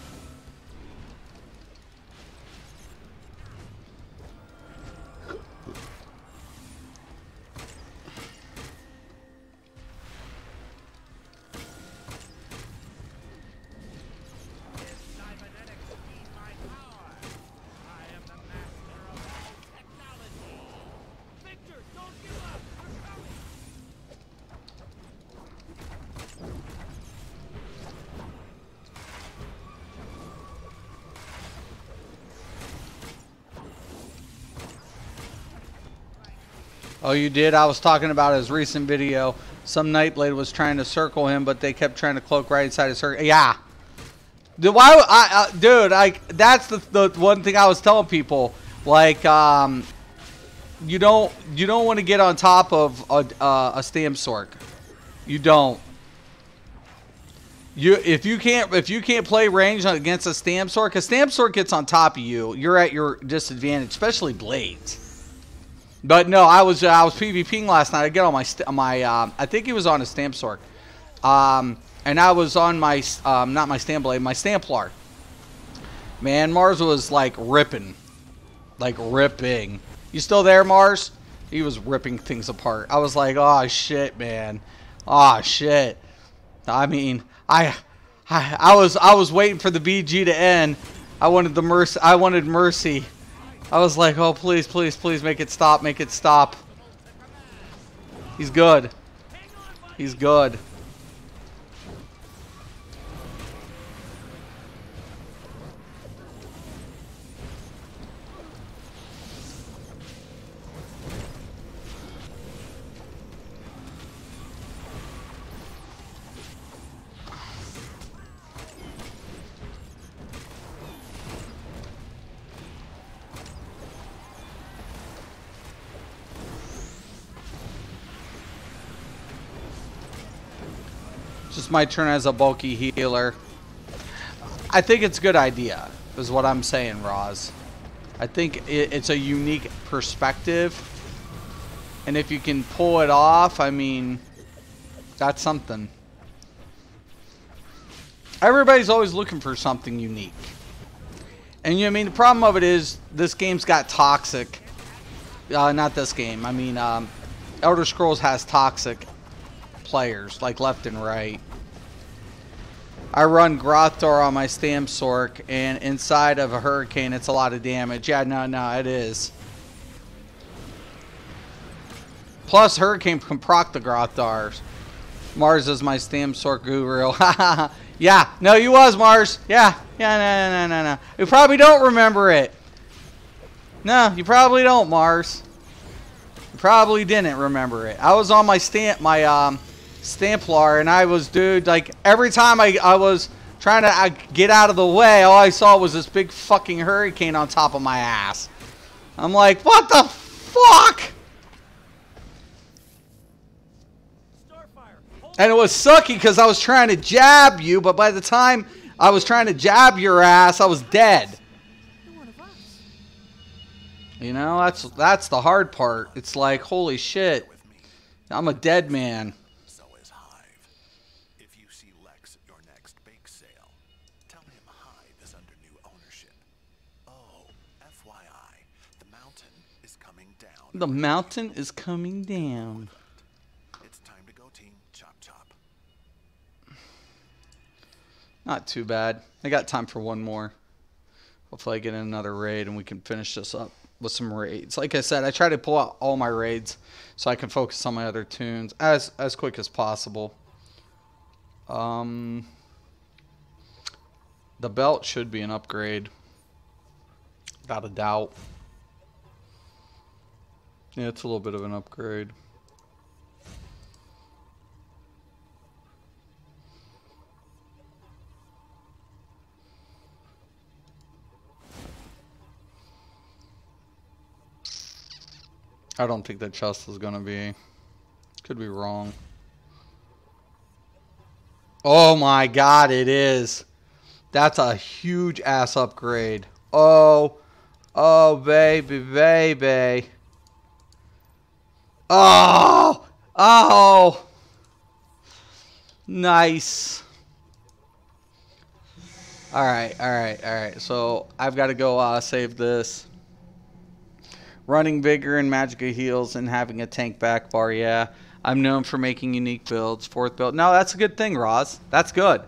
Oh, you did? I was talking about his recent video. Some Nightblade was trying to circle him, but they kept trying to cloak right inside his circle. Yeah. Dude, that's the one thing I was telling people. Like, you don't want to get on top of a Stamp Sork. You don't. If you can't play range against a Stamp Sork, a Stamp Sork gets on top of you, you're at your disadvantage, especially blades. But no, I was PvPing last night. I get on my I think he was on a Stamp Sork, and I was on my not my Stamp Blade, my Stamplar. Man, Mars was like ripping. You still there, Mars? He was ripping things apart. I was like, oh shit, man, oh shit. I mean, I was waiting for the BG to end. I wanted mercy. I was like, oh, please, please, please, make it stop, make it stop. He's good. He's good. It's my turn as a bulky healer. I think it's a good idea, is what I'm saying, Roz. I think it's a unique perspective. And if you can pull it off, I mean, that's something. Everybody's always looking for something unique. And you know what I mean? The problem of it is this game's got toxic. Not this game. I mean, Elder Scrolls has toxic players, like left and right. I run Grothor on my Stam Sork, and inside of a Hurricane, it's a lot of damage. Yeah, no, it is. Plus, Hurricane can proc the Grothars. Mars is my Stam Sork guru. Yeah, no, you was, Mars. Yeah, no. You probably don't remember it. No, you probably don't, Mars. You probably didn't remember it. I was on my Stamplar, and I was, dude, like, every time I was trying to get out of the way, all I saw was this big fucking Hurricane on top of my ass. I'm like, what the fuck? And it was sucky because I was trying to jab you, but by the time I was trying to jab your ass, I was dead. You know, that's the hard part. It's like, holy shit, I'm a dead man.
So is Hive. If you see Lex at your next bake sale, tell him Hive is under new ownership. Oh, FYI, the mountain is coming down.
The mountain is coming down.
It's time to go, team. Chop chop.
Not too bad. I got time for one more. Hopefully I get in another raid and we can finish this up with some raids. Like I said, I try to pull out all my raids so I can focus on my other tunes as quick as possible. The belt should be an upgrade. Without a doubt. Yeah, it's a little bit of an upgrade. I don't think that chest is gonna be. Could be wrong. Oh my god, it is. That's a huge ass upgrade. Oh baby. Oh, nice. All right. So I've got to go save this. Running Vigor and Magica Heals and having a tank back bar, yeah. I'm known for making unique builds. Fourth build. No, that's a good thing, Roz. That's good.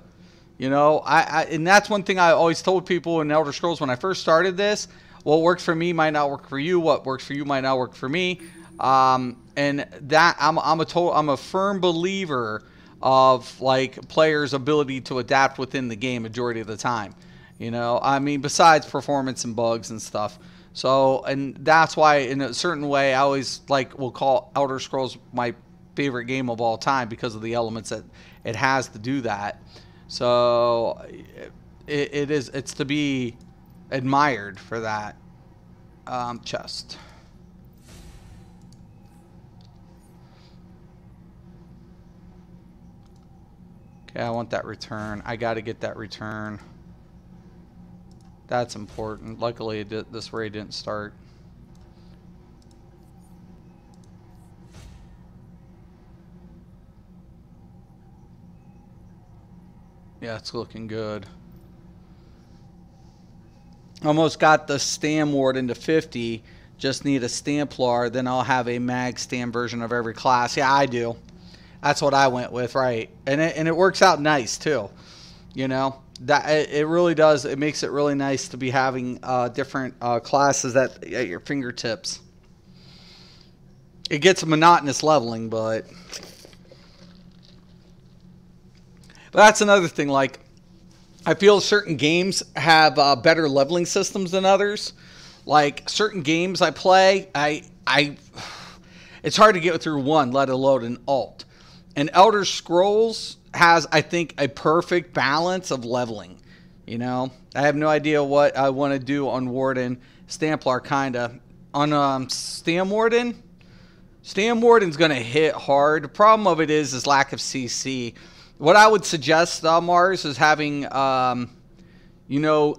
You know, and that's one thing I always told people in Elder Scrolls when I first started this. What works for me might not work for you. What works for you might not work for me. And that I'm a firm believer of like players' ability to adapt within the game majority of the time. You know, I mean, besides performance and bugs and stuff. So, and that's why in a certain way I always will call Elder Scrolls my favorite game of all time because of the elements that it has to do that. So it's to be admired for that. Chest. Okay, I want that return. I got to get that return. That's important. Luckily, this raid didn't start. Yeah, it's looking good. Almost got the Stam Ward into 50. Just need a Stamplar. Then I'll have a Mag Stam version of every class. Yeah, I do. That's what I went with, right? And it works out nice too. You know, that it really does. It makes it really nice to be having different classes at your fingertips. It gets monotonous leveling, but that's another thing. Like, I feel certain games have better leveling systems than others. Like certain games I play, it's hard to get through one, let alone an alt. And Elder Scrolls has, I think, a perfect balance of leveling. You know, I have no idea what I want to do on Warden. Stamplar kinda on Stam Warden. Stam Warden's gonna hit hard. The problem of it is lack of CC. What I would suggest, Mars, is having, you know,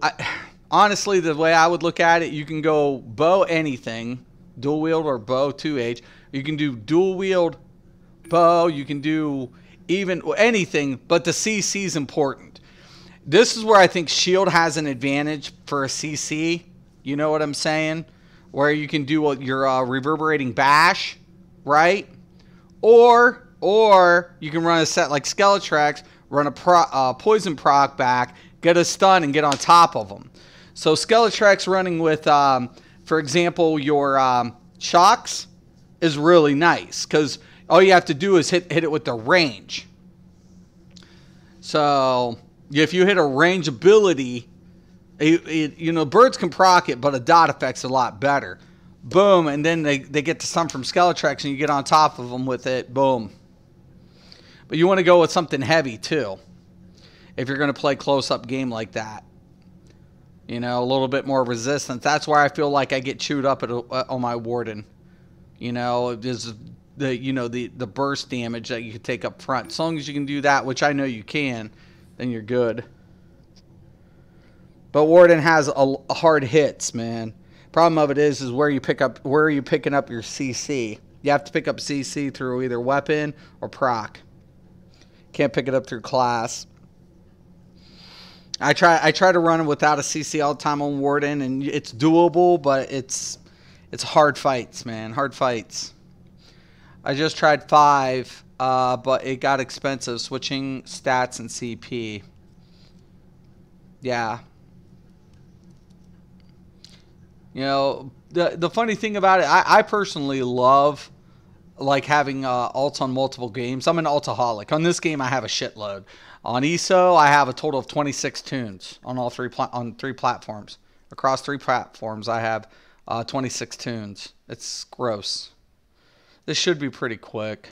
honestly, the way I would look at it, you can go bow anything, dual wield or bow 2H. You can do dual wield bow. You can do even anything, but the CC is important. This is where I think shield has an advantage for a CC. You know what I'm saying? Where you can do your reverberating bash, right? Or you can run a set like Skeletrax, run a poison proc back, get a stun, and get on top of them. So Skeletrax running with, for example, your shocks is really nice because all you have to do is hit it with the range. So if you hit a range ability, you know, birds can proc it, but a dot effect's a lot better. Boom, and then they get to stun from Skeletrax, and you get on top of them with it. Boom. But you want to go with something heavy, too, if you're going to play close-up game like that. You know, a little bit more resistance. That's why I feel like I get chewed up on my Warden. You know, there's the burst damage that you can take up front. As long as you can do that, which I know you can, then you're good. But Warden has a hard hits, man. Problem of it is where are you picking up your CC? You have to pick up CC through either weapon or proc. Can't pick it up through class. I try to run without a CC all the time on Warden, and it's doable, but it's hard fights, man. Hard fights. I just tried 5, but it got expensive switching stats and CP. Yeah. You know, the funny thing about it, I personally love like having alts on multiple games. I'm an altaholic. On this game, I have a shitload. On ESO, I have a total of 26 tunes on all three platforms. Across 3 platforms, I have 26 tunes. It's gross. This should be pretty quick.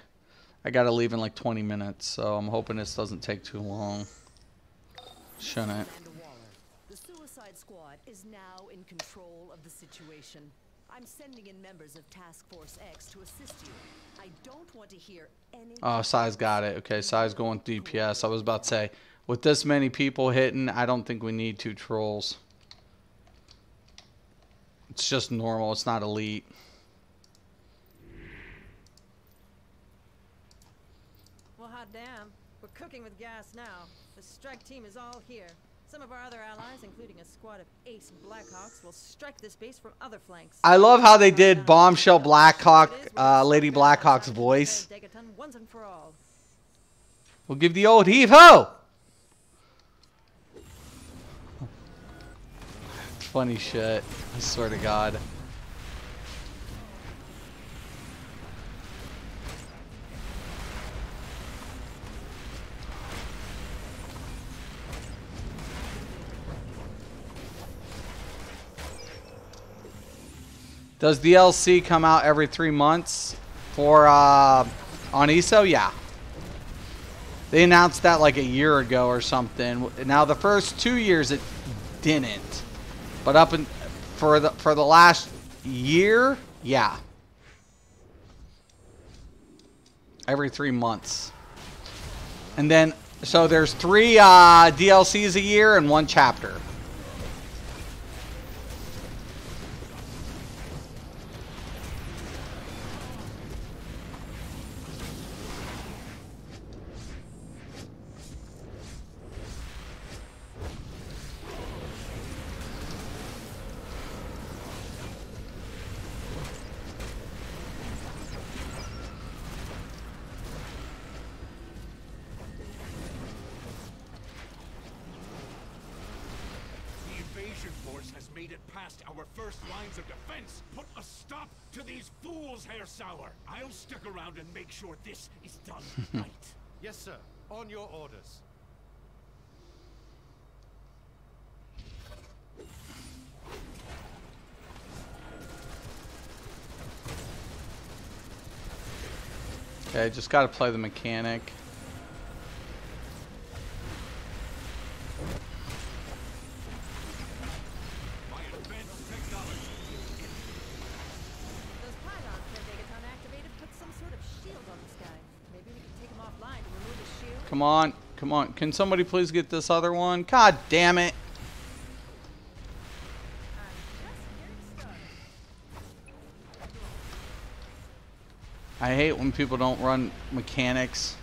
I got to leave in like 20 minutes, so I'm hoping this doesn't take too long. Shouldn't.
The Suicide Squad is now in control of the situation. I'm sending in members of Task Force X to assist you. I don't want to hear any...
Oh, Sai's got it. Okay, Sai's going DPS. I was about to say, with this many people hitting, I don't think we need 2 trolls. It's just normal. It's not elite.
Well, hot damn. We're cooking with gas now. The strike team is all here. Some of our other allies, including a squad of ace Blackhawks, will strike this base from other flanks.
I love how they did Bombshell Blackhawk, Lady Blackhawk's voice. We'll give the old heave-ho! Funny shit. I swear to God. Does DLC come out every 3 months for on ESO? Yeah. They announced that like a year ago or something. Now the first 2 years it didn't, but for the last year, yeah. Every 3 months. And then so there's 3 DLCs a year and 1 chapter.
Our first lines of defense. Put a stop to these fools, Herr Sauer. I'll stick around and make sure this is done right.
Yes, sir. On your orders.
Okay, just got to play the mechanic. Come on. Come on, can somebody please get this other one? God damn it. I hate when people don't run mechanics.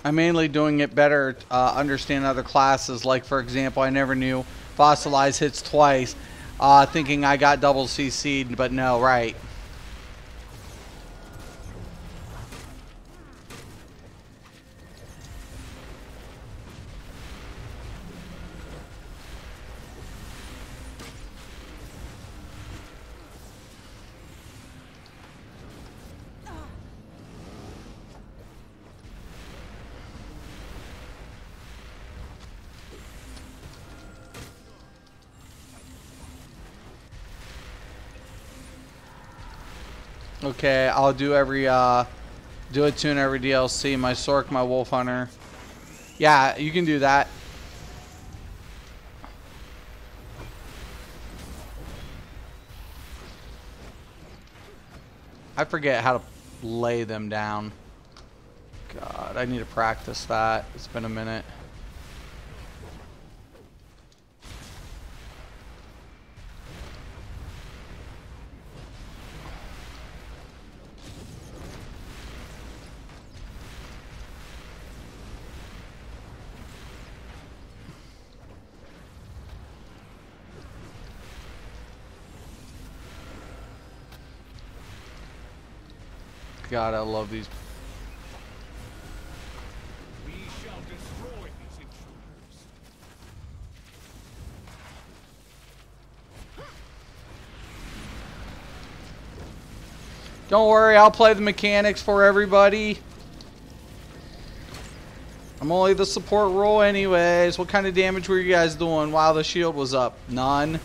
I'm mainly doing it better, understand other classes. Like, for example, I never knew Fossilize hits twice, thinking I got double CC'd, but no, right. Okay, I'll do every, do a tune every DLC. My Sork, my Wolf Hunter. Yeah, you can do that. I forget how to lay them down. God, I need to practice that. It's been a minute. God, I love these.
We shall destroy these intruders.
Don't worry, I'll play the mechanics for everybody. I'm only the support role anyways. What kind of damage were you guys doing while the shield was up? None.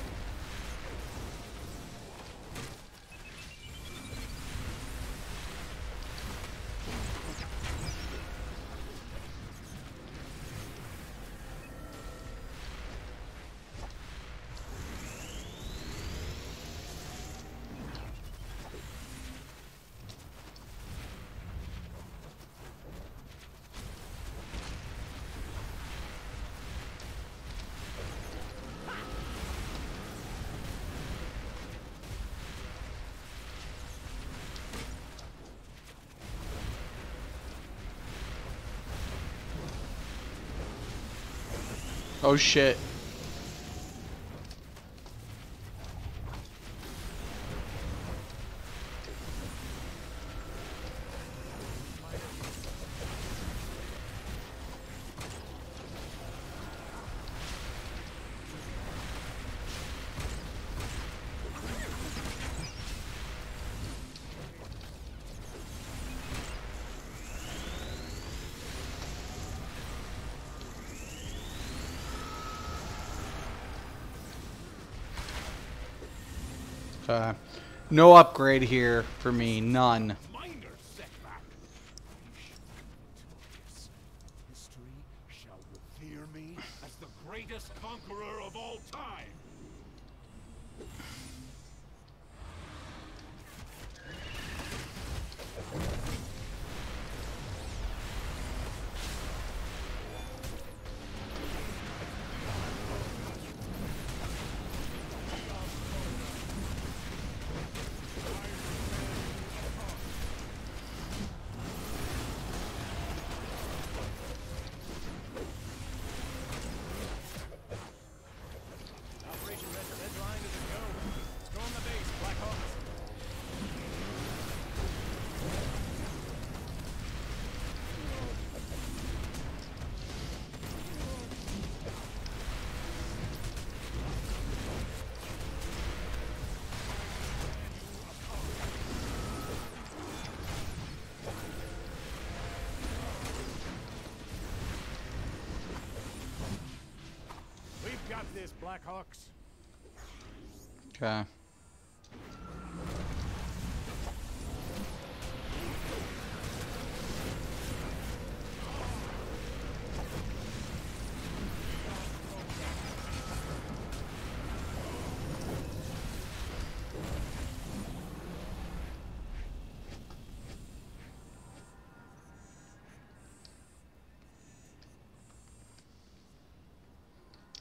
Oh shit. No upgrade here for me, none.
Minor setback. You shall victorious. History shall revere me as the greatest conqueror of all time.
Got this, Blackhawks.
Okay.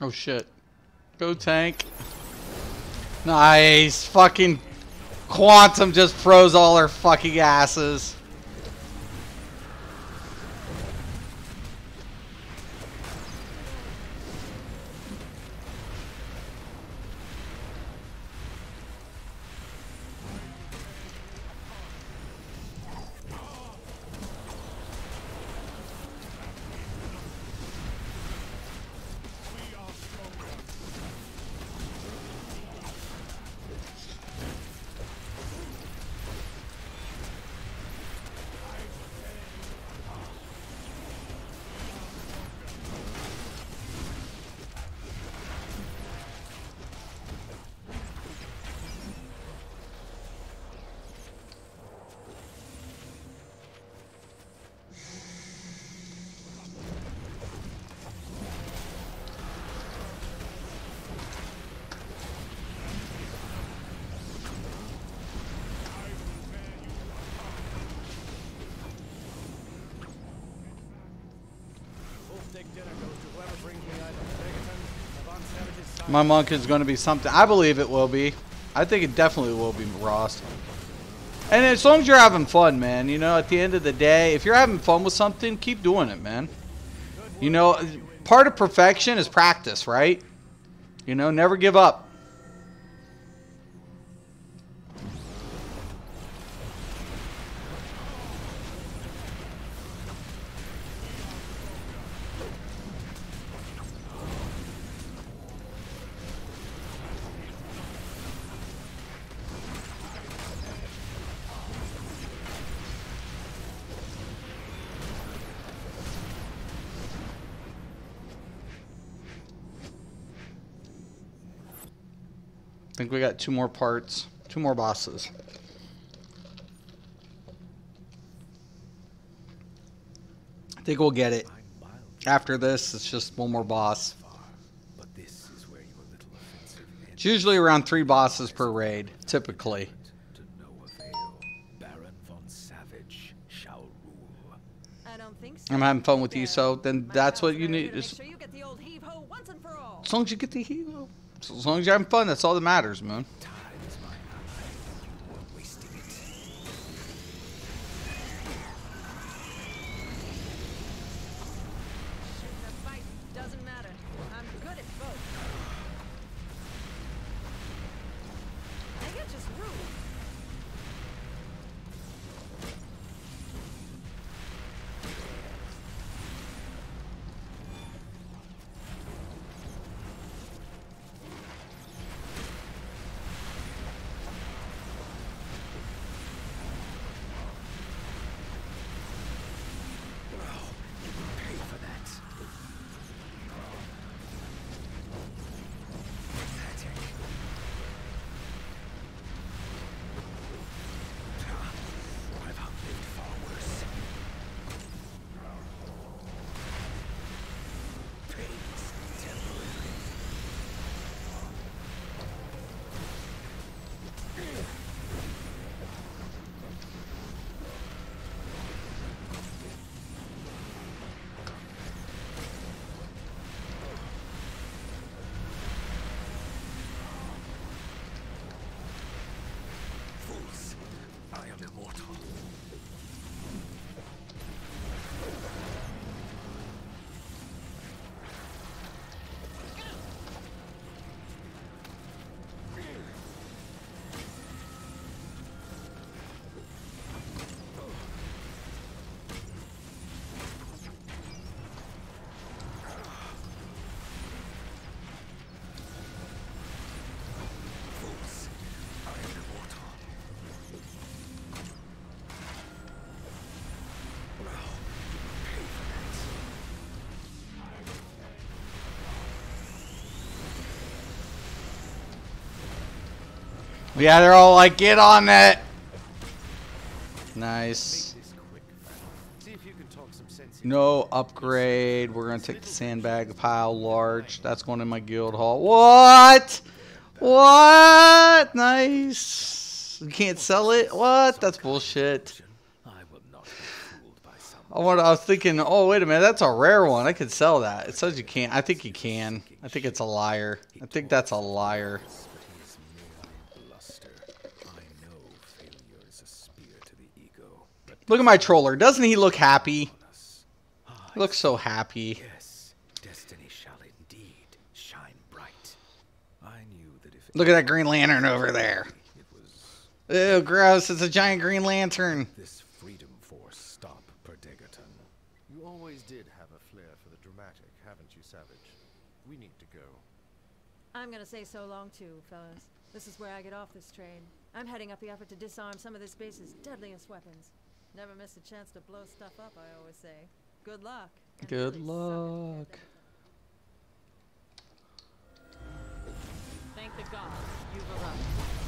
Oh shit. Go tank. Nice. Fucking Quantum just froze all our fucking asses. My monk is going to be something. I believe it will be. I think it definitely will be, Ross. And as long as you're having fun, man, you know, at the end of the day, if you're having fun with something, keep doing it, man. You know, part of perfection is practice, right? You know, never give up. I think we got 2 more parts, 2 more bosses. I think we'll get it. After this, it's just 1 more boss. It's usually around 3 bosses per raid, typically. I'm having fun with you, so then that's what you need. As long as you get the hevo. As long as you're having fun, that's all that matters, man. Yeah, they're all like, get on that. Nice. No upgrade. We're going to take the sandbag pile large. That's going in my guild hall. What? What? Nice. You can't sell it? What? That's bullshit. I was thinking, oh wait a minute, that's a rare one. I could sell that. It says you can't. I think you can. I think it's a liar. I think that's a liar. Look at my troller. Doesn't he look happy? He looks so happy.
Yes, destiny shall indeed shine bright. I knew that if
Look at that Green Lantern over there. Ew, gross. It's a giant Green Lantern.
this freedom force stop Perdegaton.
You always did have a flair for the dramatic, haven't you, Savage? We need to go.
I'm gonna say so long too, fellas. This is where I get off this train. I'm heading up the effort to disarm some of this base's deadliest weapons. Never miss a chance to blow stuff up, I always say. Good luck. and
Good
really suck
luck.
it.
Thank the gods, you've arrived.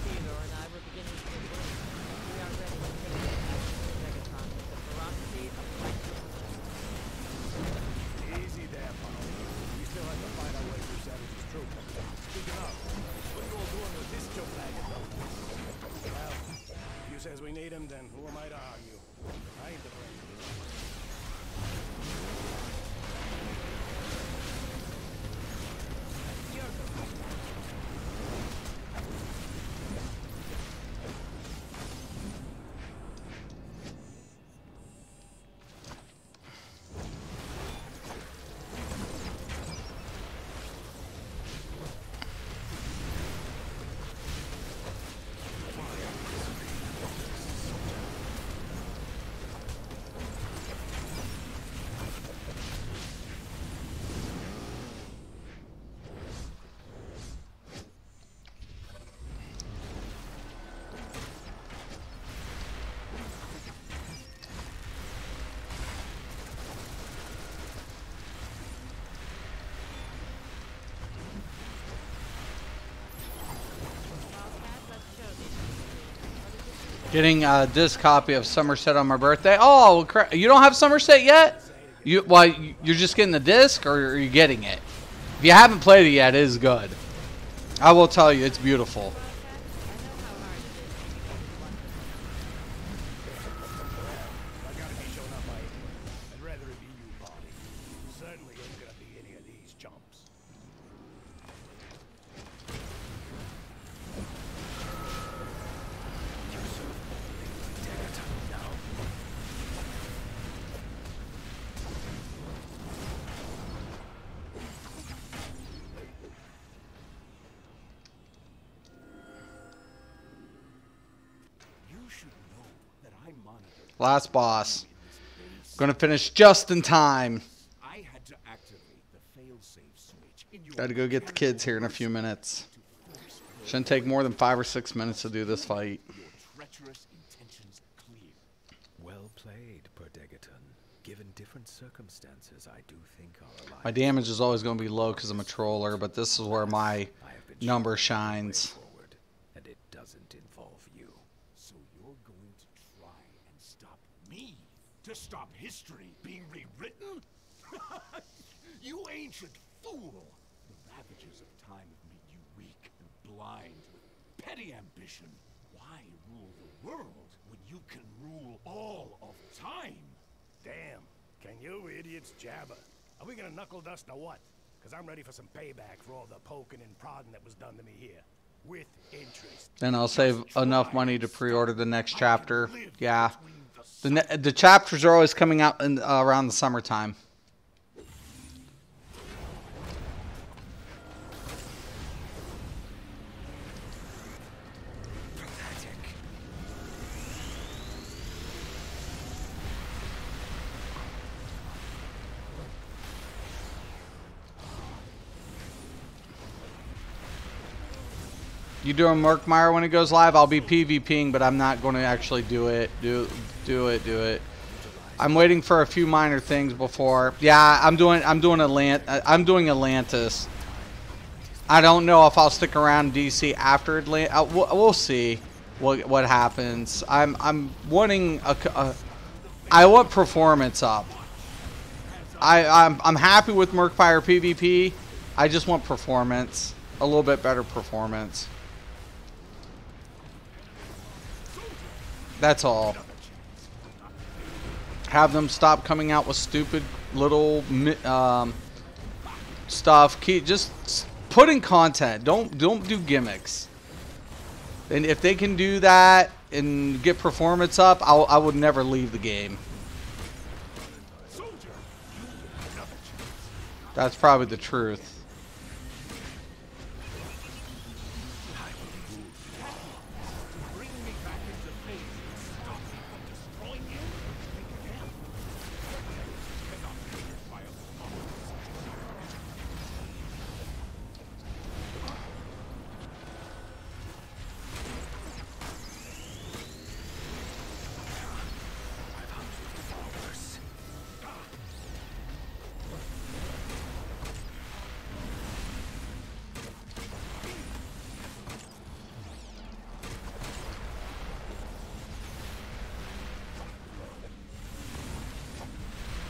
Theodore and I were beginning to get worried. We are ready to take the action Megatron with the ferocity of righteous justice.
Easy there, Paul. We still have to find our way through Savage's troops. Speaking of, what are you all doing with this joke wagon? Well, if you says we need him, then who am I to argue? I ain't the brain.
Getting a disc copy of Somerset on my birthday. Oh, crap. You don't have Somerset yet? You're just getting the disc, or are you getting it? If you haven't played it yet, it is good. I will tell you, it's beautiful.
I gotta be shown up by it. I'd rather it be you, Polly. Certainly ain't gonna be any of these chumps. You should know that I monitor
Last boss. Gonna finish just in time.
I had to activate the failsafe switch in your
Gotta go get the kids here in a few minutes. Shouldn't take more than 5 or 6 minutes to do this fight.
your treacherous intentions clear.
Well played, Perdegaton. Given different circumstances, I do think our alliance
My damage is always going to be low because I'm a troller, but this is where my
I have been
number
shown the way
shines.
forward, and it doesn't involve you.
So you're going to try and stop me? To stop history being rewritten? You ancient fool! The ravages of time have made you weak and blind with petty ambition. Why rule the world when you can rule all of time?
Damn. Can you idiots jabber? Are we gonna knuckle dust or what? Because I'm ready for some payback for all the poking and prodding that was done to me here. With interest.
Then I'll save enough money to pre-order the next chapter. Yeah. The chapters are always coming out in, around the summertime. You doing Murkmire when it goes live? I'll be PvPing, but I'm not going to actually do it. Do it. I'm waiting for a few minor things before. Yeah, I'm doing Atlantis. I don't know if I'll stick around DC after Atlantis. We'll see what happens. I'm wanting I want performance up. I'm happy with Murkfire PvP. I just want performance, a little bit better performance. That's all. Have them stop coming out with stupid little stuff. Just put in content. Don't do gimmicks. And if they can do that and get performance up, I would never leave the game. That's probably the truth.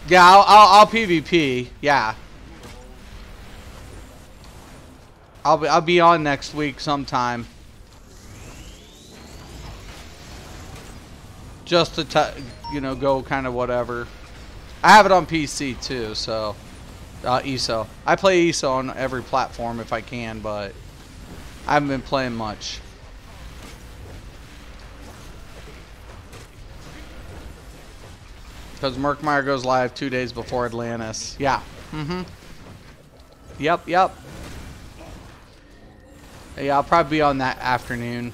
Yeah, I'll PvP. Yeah, I'll be on next week sometime. Just to go kind of whatever. I have it on PC too, so ESO. I play ESO on every platform if I can, but I haven't been playing much. Because Murkmire goes live 2 days before Atlantis. Yeah. Yep. Yeah, I'll probably be on that afternoon.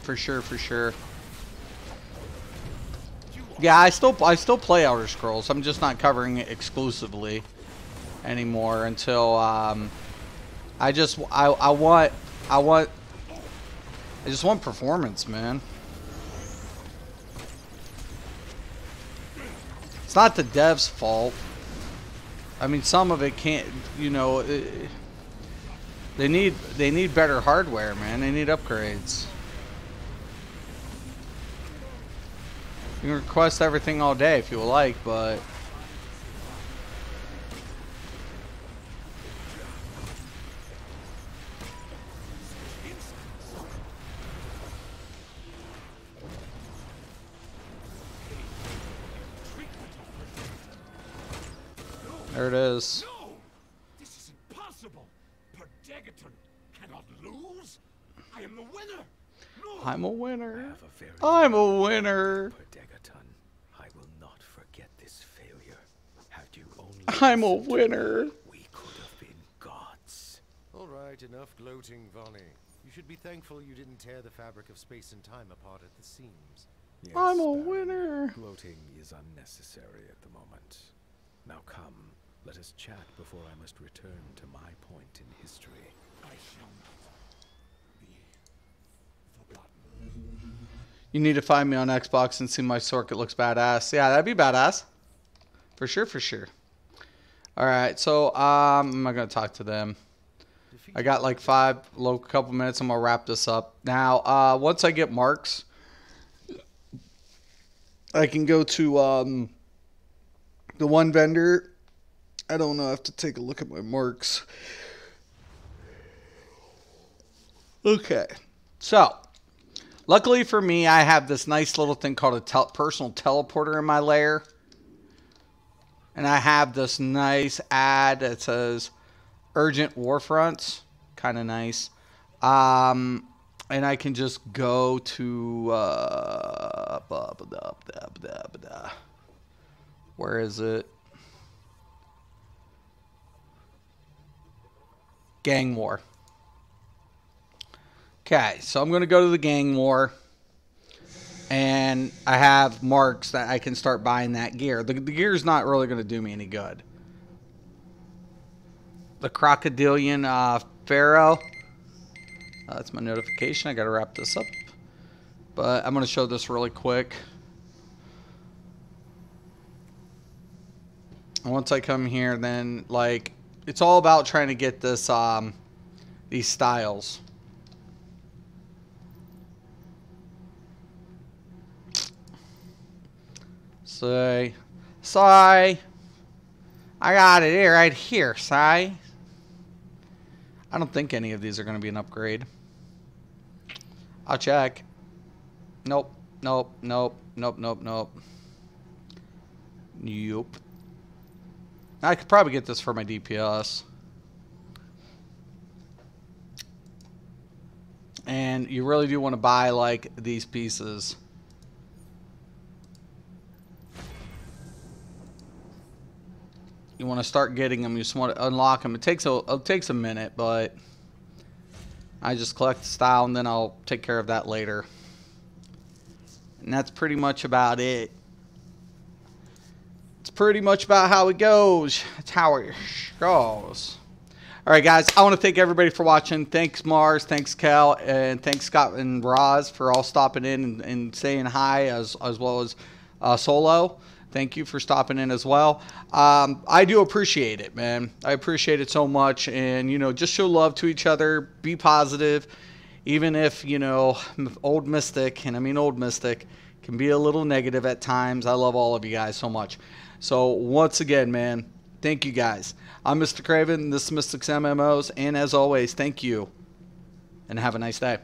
For sure. Yeah, I still play Elder Scrolls. I'm just not covering it exclusively anymore until I just want performance, man. It's not the devs' fault. I mean, some of it can't, they need better hardware, man. They need upgrades. You can request everything all day if you would like, but there it is.
No! This is impossible! Perdegaton cannot lose! I am the winner! No!
I'm a winner. I'm a winner.
Perdegaton, I will not forget this failure. Had you only
I'm a winner.
We could have been gods.
All right, enough gloating, Vonnie. You should be thankful you didn't tear the fabric of space and time apart at the seams.
Yes,
I'm a
Baron.
winner.
Gloating is unnecessary at the moment. Now come, let us chat before I must return to my point in history.
I shall not be forgotten.
You need to find me on Xbox and see my circuit looks badass. Yeah, that'd be badass. For sure. Alright, so I'm not gonna talk to them. I got like couple minutes. I'm gonna wrap this up. Now, once I get marks, I can go to the one vendor. I don't know, I have to take a look at my marks. Okay. So, luckily for me, I have this nice little thing called a personal teleporter in my lair. And I have this nice ad that says Urgent Warfronts. Kind of nice. And I can just go to... where is it? Gang War. Okay, so I'm going to go to the Gang War. And I have marks that I can start buying that gear. The gear is not really going to do me any good. The Crocodilian Pharaoh. That's my notification. I got to wrap this up. But I'm going to show this really quick. And once I come here, then, like, it's all about trying to get this, these styles. Say, I got it here, right here, I don't think any of these are going to be an upgrade. I'll check. Nope. Nope. Nope. Nope. Nope. Nope. Nope. I could probably get this for my DPS. And you really do want to buy like these pieces. You want to start getting them. You just want to unlock them. It takes a minute, but I just collect the style and then I'll take care of that later. And that's pretty much about it. It's pretty much about how it goes. It's how it goes. All right, guys. I want to thank everybody for watching. Thanks, Mars. Thanks, Cal. And thanks, Scott and Roz, for all stopping in and saying hi, as well as Solo. Thank you for stopping in as well. I do appreciate it, man. I appreciate it so much. And, you know, just show love to each other. Be positive. Even if, you know, Old Mystic, and I mean Old Mystic, can be a little negative at times. I love all of you guys so much. So, once again, man, thank you guys. I'm Mr. Craven. This is Mystics MMOs. And as always, thank you. And have a nice day.